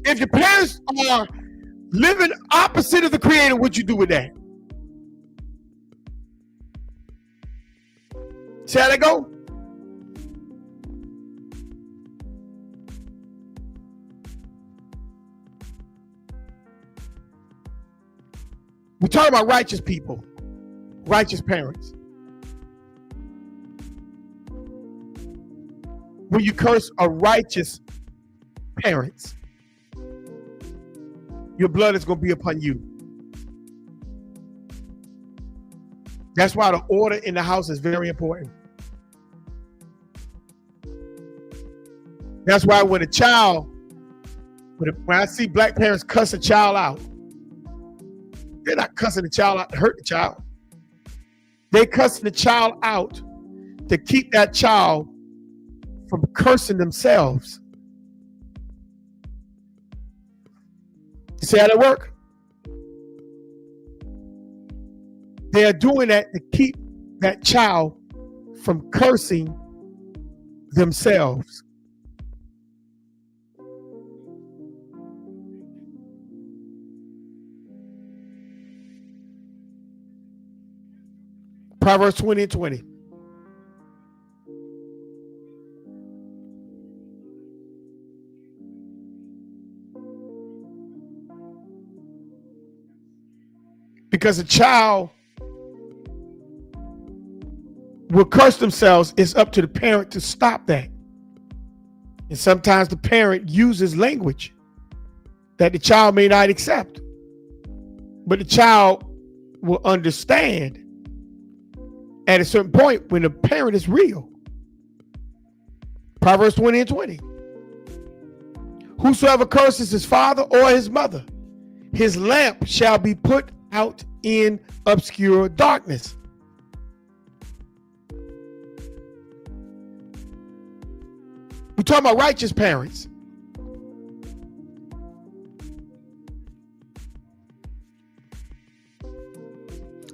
If your parents are living opposite of the Creator, what you do with that? See how that go? We talk about righteous people, righteous parents. When you curse a righteous parents, your blood is going to be upon you. That's why the order in the house is very important. That's why when I see black parents cuss a child out, they're not cussing the child out to hurt the child. They're cussing the child out to keep that child from cursing themselves. You see how that work? They are doing that to keep that child from cursing themselves. Proverbs 20 and 20. Because a child will curse themselves, it's up to the parent to stop that. And sometimes the parent uses language that the child may not accept. But the child will understand at a certain point when the parent is real. Proverbs 20 and 20. Whosoever curses his father or his mother, his lamp shall be put out in obscure darkness. We're talking about righteous parents.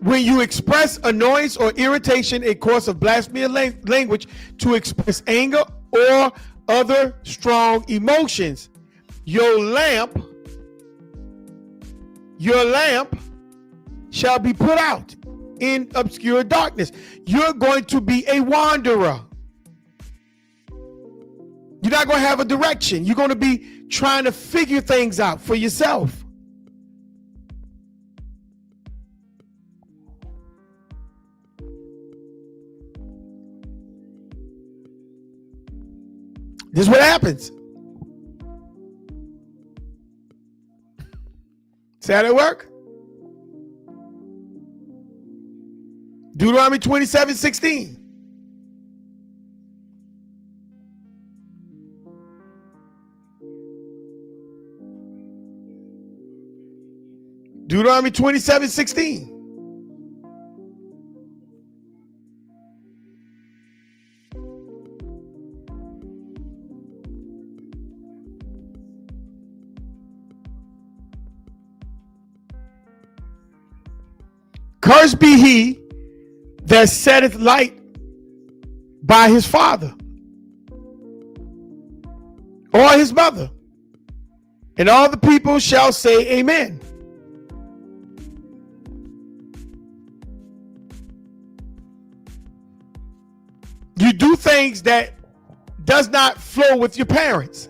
When you express annoyance or irritation, a course of blasphemous language to express anger or other strong emotions, your lamp shall be put out in obscure darkness. You're going to be a wanderer. You're not going to have a direction. You're going to be trying to figure things out for yourself. This is what happens. See how that work? Deuteronomy 27:16. Deuteronomy 27:16. Cursed be he that setteth light by his father or his mother. And all the people shall say amen. You do things that does not flow with your parents.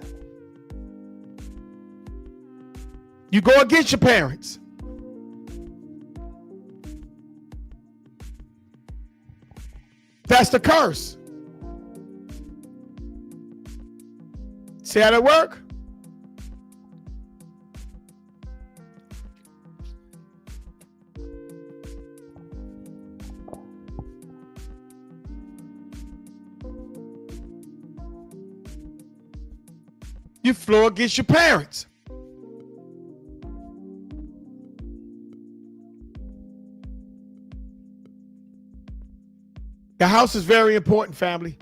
You go against your parents. That's the curse. See how that work? You flow against your parents. The house is very important, family.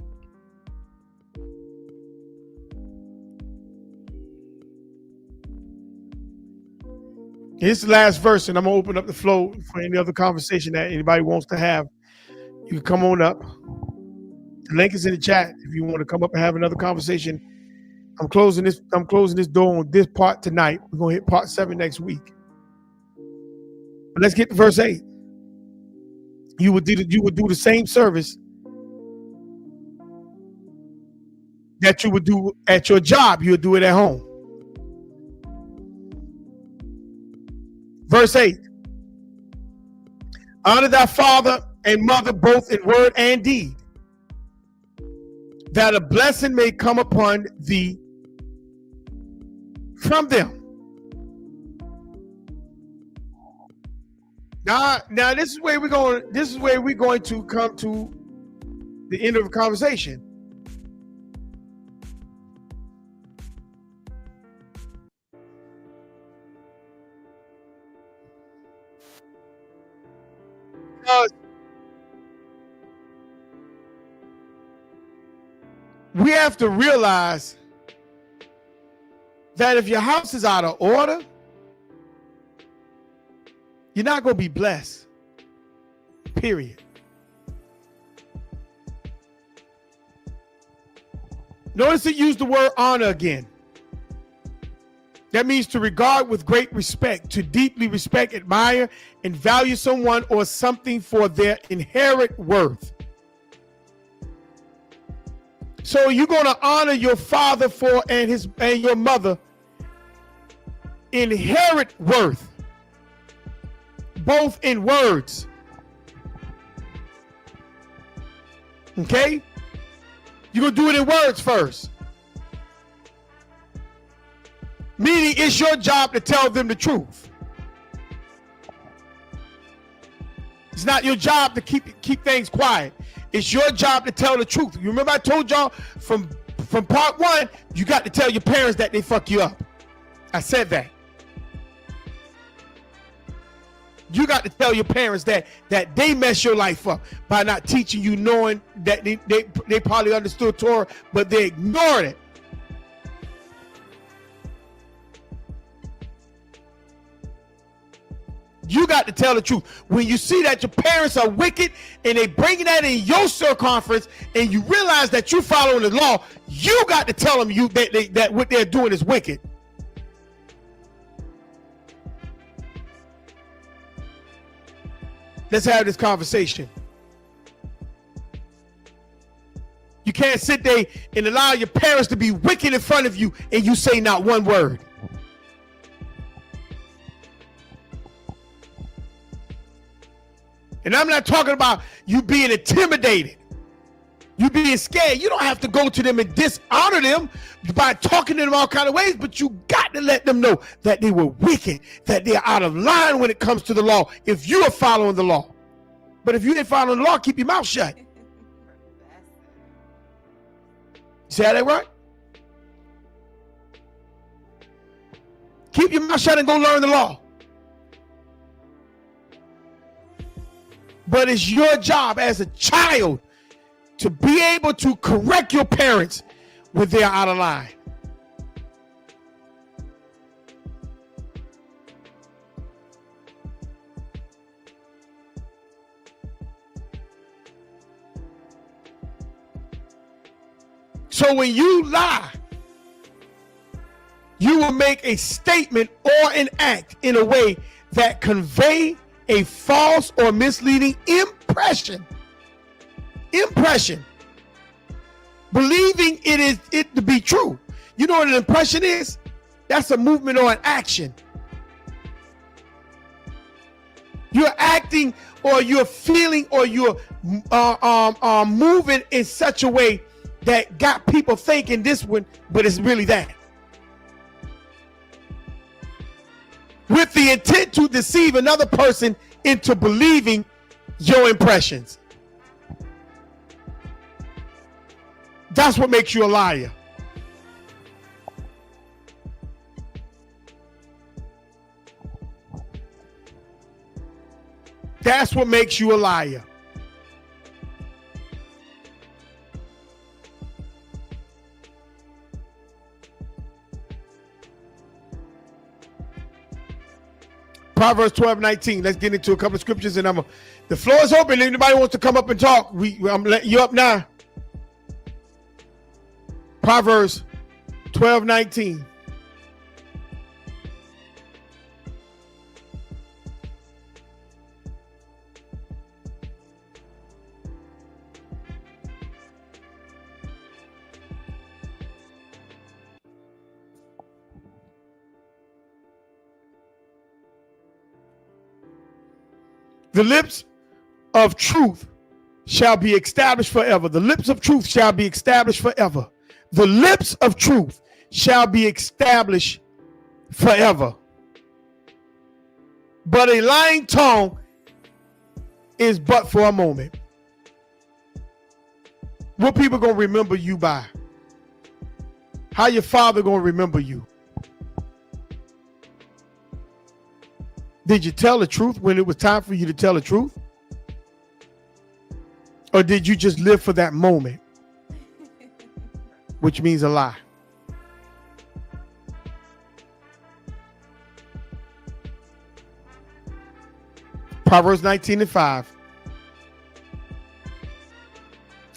Here's the last verse, and I'm going to open up the flow for any other conversation that anybody wants to have. You can come on up. The link is in the chat if you want to come up and have another conversation. I'm closing this door on this part tonight. We're going to hit part 7 next week. But let's get to verse 8. You would do the same service that you would do at your job. You would do it at home. Verse 8. Honor thy father and mother both in word and deed, that a blessing may come upon thee from them. Now this is where we're going to come to the end of the conversation. Because we have to realize that if your house is out of order, you're not going to be blessed. Period. Notice it used the word honor again. That means to regard with great respect, to deeply respect, admire, and value someone or something for their inherent worth. So you're going to honor your father and your mother inherent worth, both in words. Okay? You're going to do it in words first. Meaning it's your job to tell them the truth. It's not your job to keep things quiet. It's your job to tell the truth. You remember I told y'all from part 1, you got to tell your parents that they fuck you up. I said that. You got to tell your parents that they mess your life up by not teaching you, knowing that they probably understood Torah, but they ignored it. You got to tell the truth. When you see that your parents are wicked and they bring that in your circumference and you realize that you're following the law, you got to tell them that what they're doing is wicked. Let's have this conversation. You can't sit there and allow your parents to be wicked in front of you and you say not one word. And I'm not talking about you being intimidated, you being scared. You don't have to go to them and dishonor them by talking to them all kind of ways, but you got to let them know that they were wicked, that they're out of line when it comes to the law, if you are following the law. But if you ain't following the law, keep your mouth shut. You see how that right? Keep your mouth shut and go learn the law. But it's your job as a child to be able to correct your parents when they're out of line. So when you lie, you will make a statement or an act in a way that convey a false or misleading impression. Believing it to be true. You know what an impression is? That's a movement or an action. You're acting or you're feeling or you're moving in such a way that got people thinking this one, but it's really that. With the intent to deceive another person into believing your impressions. That's what makes you a liar. That's what makes you a liar. Proverbs 12:19. Let's get into a couple of scriptures, and the floor is open. If anybody wants to come up and talk, I'm letting you up now. Proverbs 12:19. The lips of truth shall be established forever. The lips of truth shall be established forever. The lips of truth shall be established forever. But a lying tongue is but for a moment. What people gonna remember you by? How your father gonna remember you? Did you tell the truth when it was time for you to tell the truth? Or did you just live for that moment? Which means a lie. Proverbs 19:5.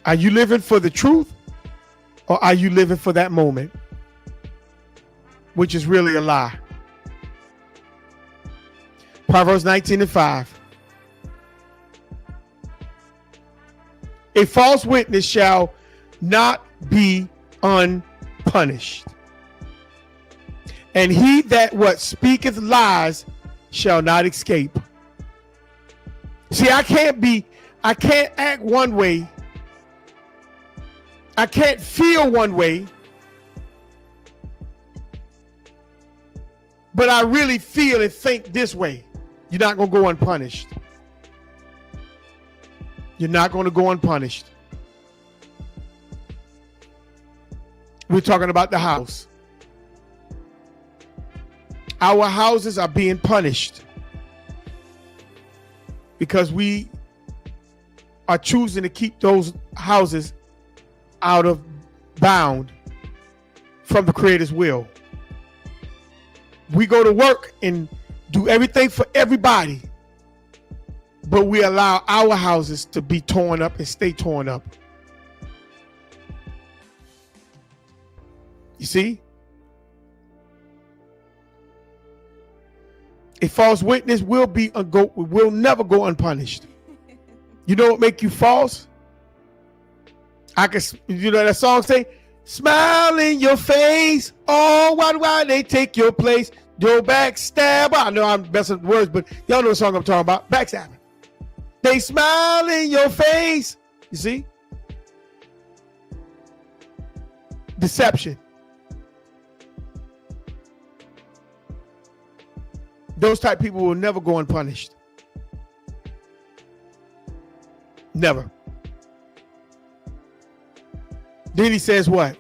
Are you living for the truth, or are you living for that moment? Which is really a lie. Proverbs 19:5. A false witness shall not be unpunished, and he that speaketh lies shall not escape. See, I can't act one way. I can't feel one way, but I really feel and think this way. You're not going to go unpunished. You're not going to go unpunished. We're talking about the house. Our houses are being punished because we are choosing to keep those houses out of bound from the Creator's will. We go to work and do everything for everybody, but we allow our houses to be torn up and stay torn up. You see? A false witness will never go unpunished. You know what make you false? You know that song say, smile in your face. Oh, why they take your place? Your backstabber. I know I'm messing with words, but y'all know the song I'm talking about. Backstabbing. They smile in your face. You see? Deception. Those type of people will never go unpunished. Never. Then he says what?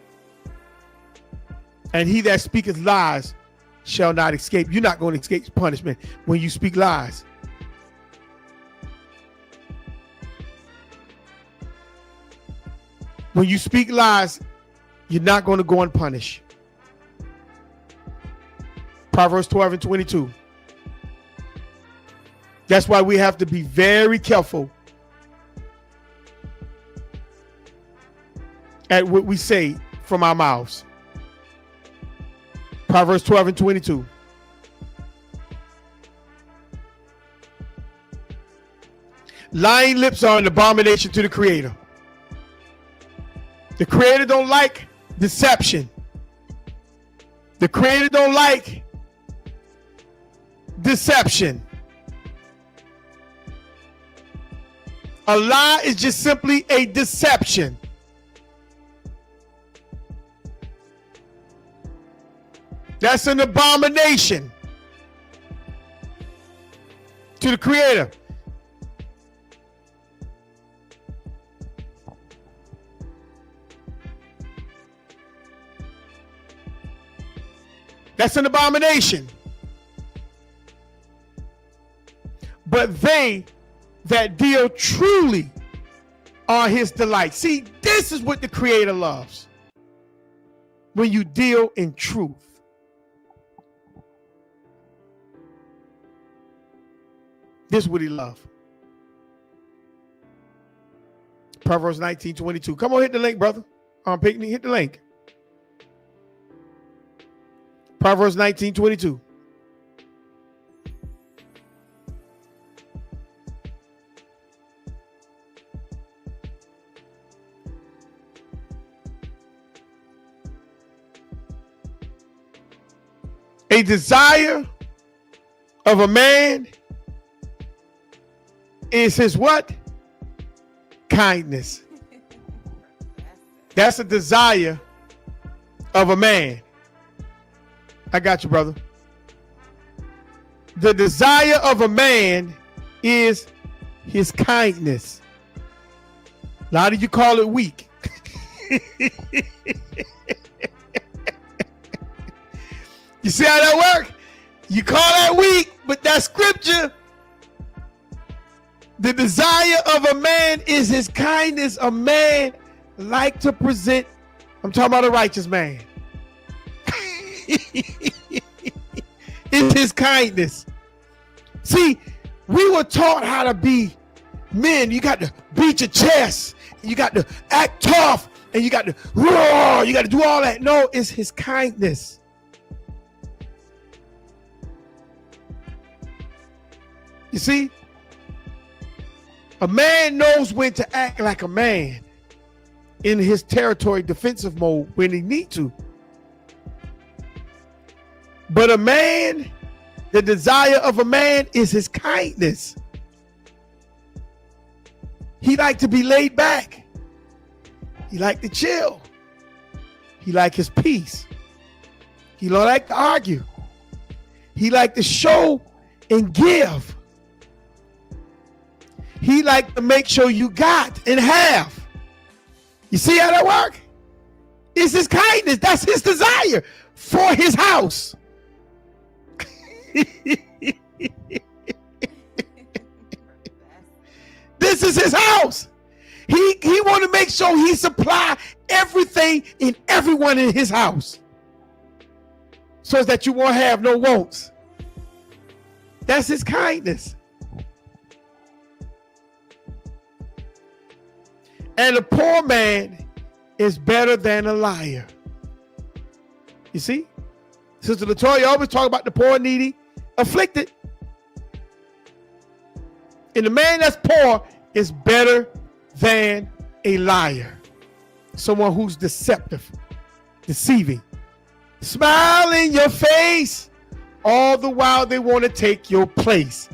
And he that speaketh lies shall not escape. You're not going to escape punishment when you speak lies. When you speak lies, you're not going to go unpunished. Proverbs 12:22. That's why we have to be very careful at what we say from our mouths. Proverbs 12:22. Lying lips are an abomination to the Creator. The Creator don't like deception. The Creator don't like deception. A lie is just simply a deception. That's an abomination to the Creator. That's an abomination. But they that deal truly are his delight. See, this is what the Creator loves. When you deal in truth. This is what he loved. Proverbs 19:22. Come on, hit the link, brother. Picnic, hit the link. Proverbs 19:22. A desire of a man is his what? Kindness. That's a desire of a man. I got you, brother. The desire of a man is his kindness. A lot of you call it weak. You see how that works? You call that weak, but that scripture, the desire of a man is his kindness. A man like to present, I'm talking about a righteous man. It's his kindness. See, we were taught how to be men. You got to beat your chest. You got to act tough. And you got to roar. You got to do all that. No, it's his kindness. You see, a man knows when to act like a man in his territory defensive mode when he need to. But a man, the desire of a man is his kindness. He like to be laid back. He like to chill. He like his peace. He don't like to argue. He like to show and give. He like to make sure you got and have. You see how that work? It's his kindness. That's his desire for his house. This is his house. He want to make sure he supply everything and everyone in his house, so that you won't have no wants. That's his kindness. And a poor man is better than a liar. You see? Sister Latoya always talk about the poor, needy, afflicted. And the man that's poor is better than a liar. Someone who's deceptive, deceiving. Smile in your face. All the while they want to take your place.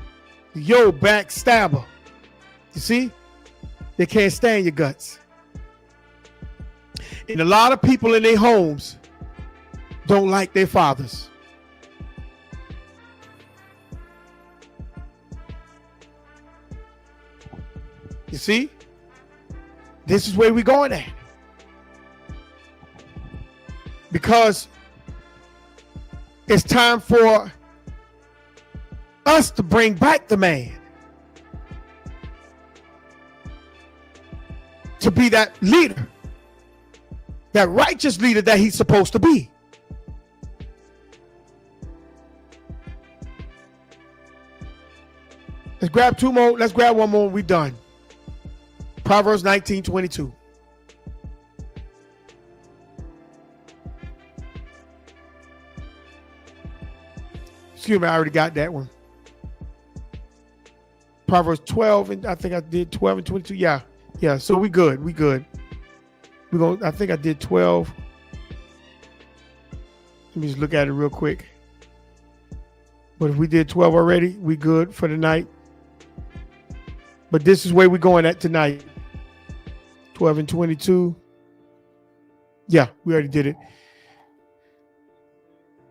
Yo, backstabber. You see? They can't stand your guts. And a lot of people in their homes don't like their fathers. You see? This is where we're going at. Because it's time for us to bring back the man. To be that leader, that righteous leader that he's supposed to be. Let's grab two more. Let's grab one more. We're done. Proverbs 19:22. Excuse me, I already got that one. Proverbs 12, and I think I did 12 and 22. Yeah. Yeah, so we good. We good. I think I did 12. Let me just look at it real quick. But if we did 12 already, we good for the night. But this is where we're going at tonight. 12 and 22. Yeah, we already did it.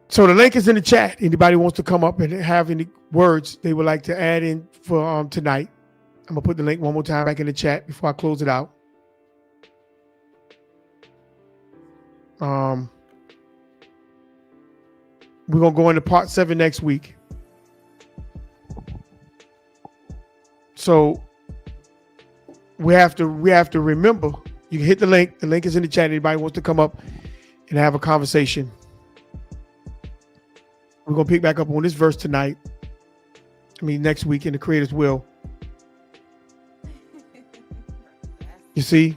So the link is in the chat. Anybody wants to come up and have any words they would like to add in for tonight. I'm going to put the link one more time back in the chat before I close it out. We're going to go into part 7 next week. So we have to remember, you can hit the link. The link is in the chat. Anybody wants to come up and have a conversation. We're going to pick back up on this verse tonight. Next week in the Creator's will. You see?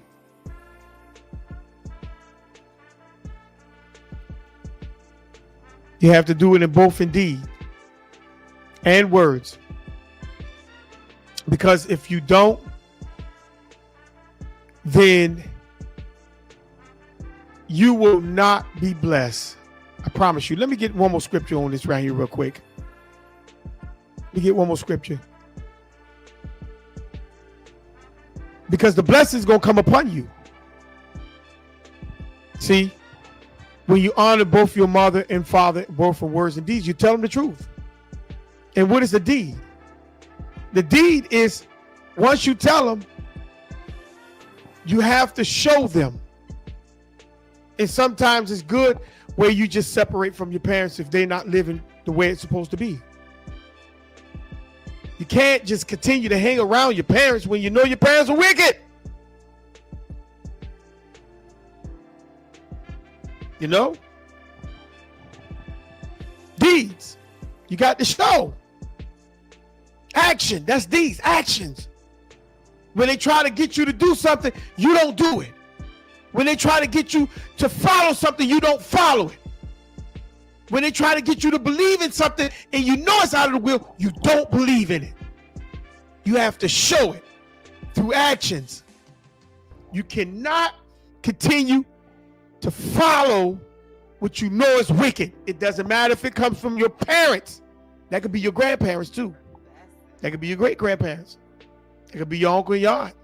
You have to do it in both in deed and words. Because if you don't, then you will not be blessed. I promise you. Let me get one more scripture on this right here real quick. Let me get one more scripture. Because the blessing is going to come upon you. See? When you honor both your mother and father, both for words and deeds, you tell them the truth. And what is the deed? The deed is, once you tell them, you have to show them. And sometimes it's good where you just separate from your parents if they're not living the way it's supposed to be. You can't just continue to hang around your parents when you know your parents are wicked. You know? Deeds. You got to show. Action. That's deeds. Actions. When they try to get you to do something, you don't do it. When they try to get you to follow something, you don't follow it. When they try to get you to believe in something and you know it's out of the will, you don't believe in it. You have to show it through actions. You cannot continue to follow what you know is wicked. It doesn't matter if it comes from your parents. That could be your grandparents too. That could be your great grandparents. It could be your uncle and your aunt.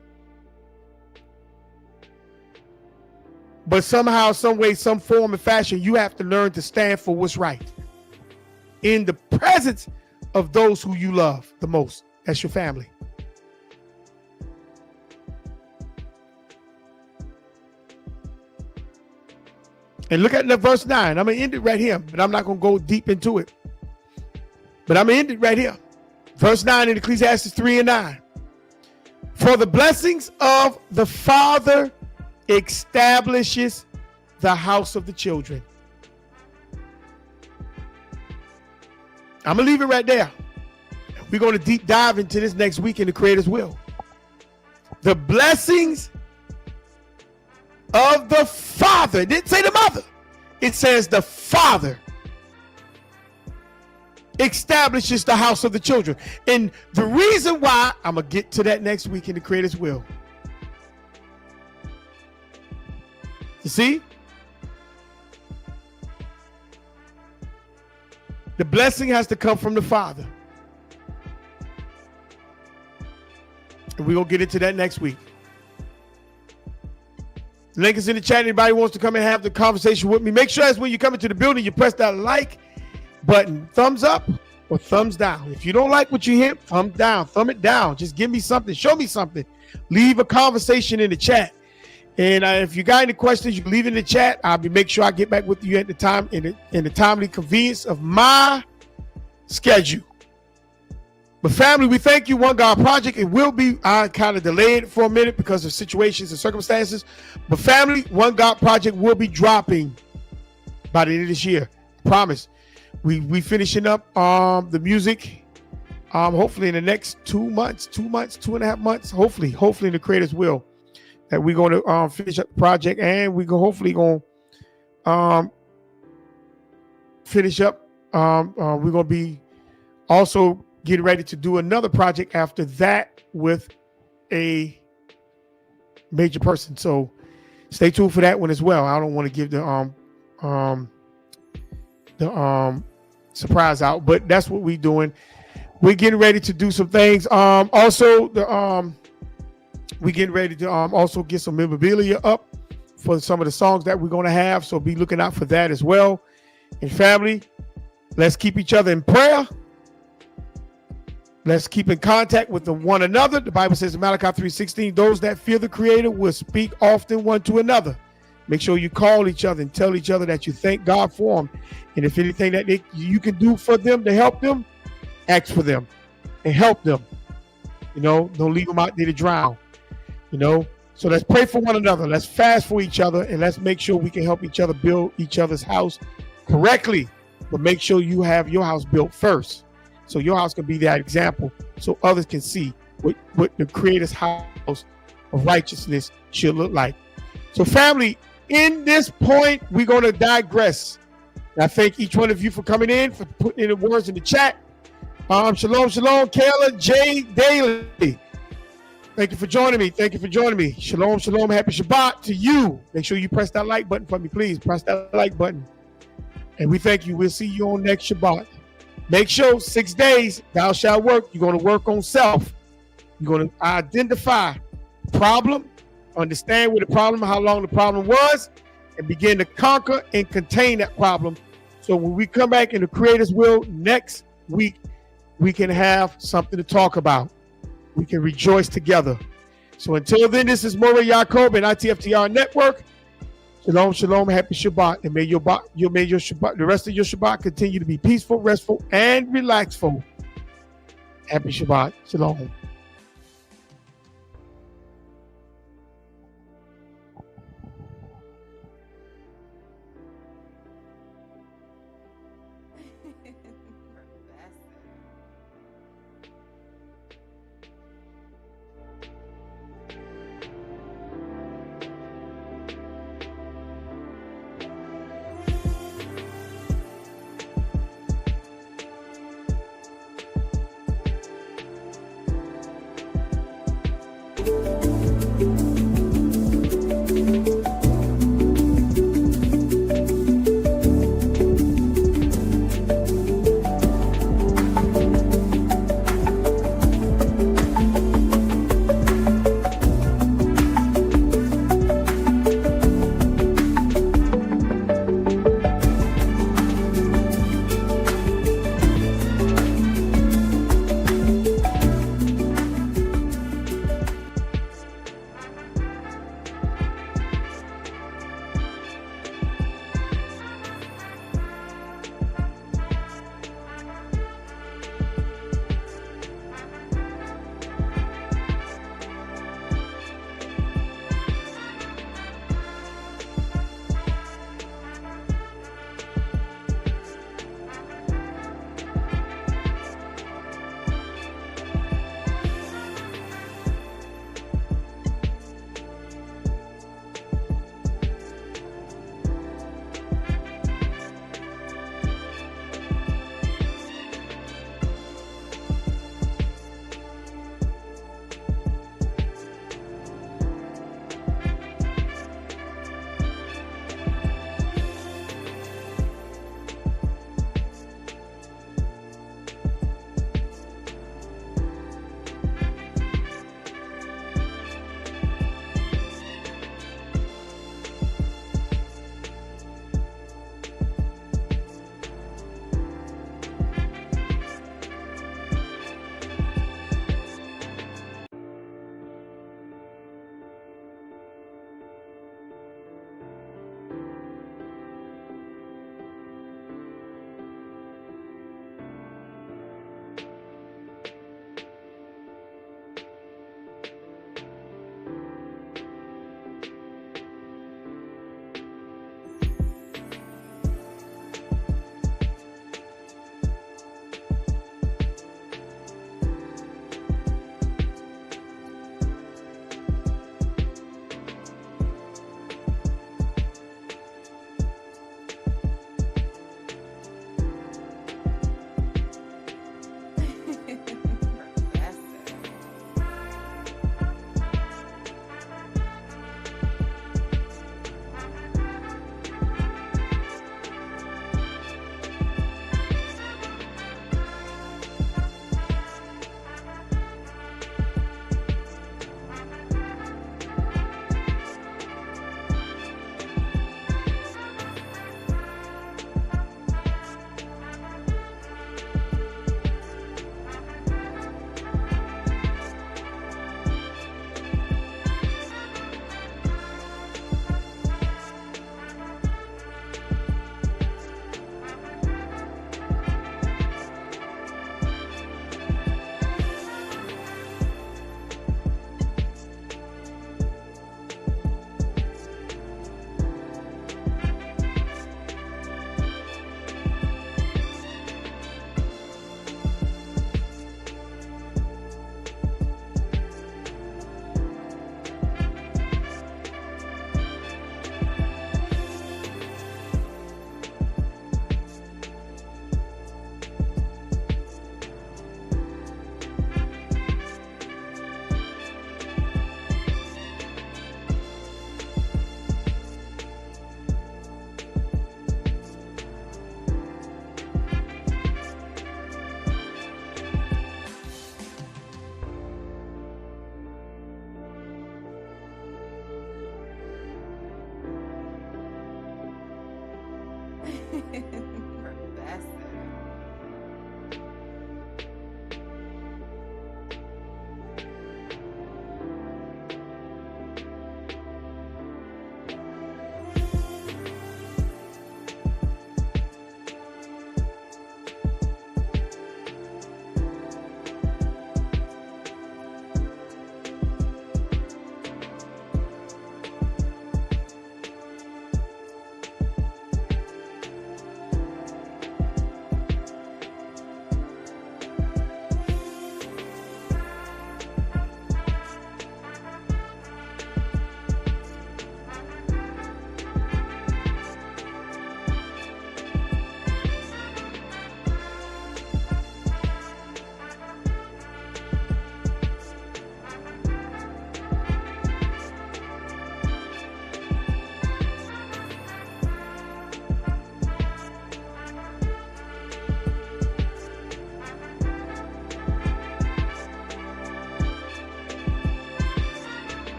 But somehow, some way, some form and fashion, you have to learn to stand for what's right in the presence of those who you love the most. That's your family. And look at the verse 9. I'm going to end it right here, but I'm not going to go deep into it. But I'm going to end it right here. Verse 9 in Ecclesiastes 3 and 9. For the blessings of the father establishes the house of the children. I'm going to leave it right there. We're going to deep dive into this next week in the Creator's will. The blessings of the father. It didn't say the mother. It says the father establishes the house of the children. And the reason why, I'm going to get to that next week in the Creator's will. You see? The blessing has to come from the father. And we're going to get into that next week. The link is in the chat. Anybody wants to come and have the conversation with me, make sure that's when you come into the building, you press that like button, thumbs up or thumbs down. If you don't like what you hear, thumb down, thumb it down. Just give me something, show me something. Leave a conversation in the chat. And if you got any questions, you can leave it in the chat. I'll make sure I get back with you at the time in the timely convenience of my schedule. But family, we thank you, One God Project. It will be, I kind of delayed it for a minute because of situations and circumstances. But family, One God Project will be dropping by the end of this year. I promise. We finishing up the music. Hopefully in the next 2 months, 2.5 months. Hopefully in the Creator's will, that we're going to finish up the project, and we go hopefully going to finish up. We're going to be also getting ready to do another project after that with a major person. So stay tuned for that one as well. I don't want to give the surprise out, but that's what we're doing. We're getting ready to do some things. Also we're getting ready to also get some memorabilia up for some of the songs that we're going to have. So be looking out for that as well. And family, let's keep each other in prayer. Let's keep in contact with one another. The Bible says in Malachi 3:16, those that fear the Creator will speak often one to another. Make sure you call each other and tell each other that you thank God for them. And if anything that you can do for them to help them, ask for them and help them. You know, don't leave them out there to drown. You know, so let's pray for one another. Let's fast for each other, and let's make sure we can help each other build each other's house correctly. But make sure you have your house built first. So your house can be that example so others can see what the Creator's house of righteousness should look like. So family, in this point, we're going to digress. And I thank each one of you for coming in, for putting in the words in the chat. Shalom, shalom, Kayla, Jay, Daly. Thank you for joining me. Thank you for joining me. Shalom, shalom, happy Shabbat to you. Make sure you press that like button for me, please. Press that like button. And we thank you. We'll see you on next Shabbat. Make sure 6 days, thou shalt work. You're going to work on self. You're going to identify the problem, understand what the problem, how long the problem was, and begin to conquer and contain that problem. So when we come back in the Creator's will next week, we can have something to talk about. We can rejoice together. So until then, this is Moreh Yaakov and ITFTR Network. Shalom, shalom, happy Shabbat, and may your Shabbat, the rest of your Shabbat continue to be peaceful, restful, and relaxful. Happy Shabbat, shalom.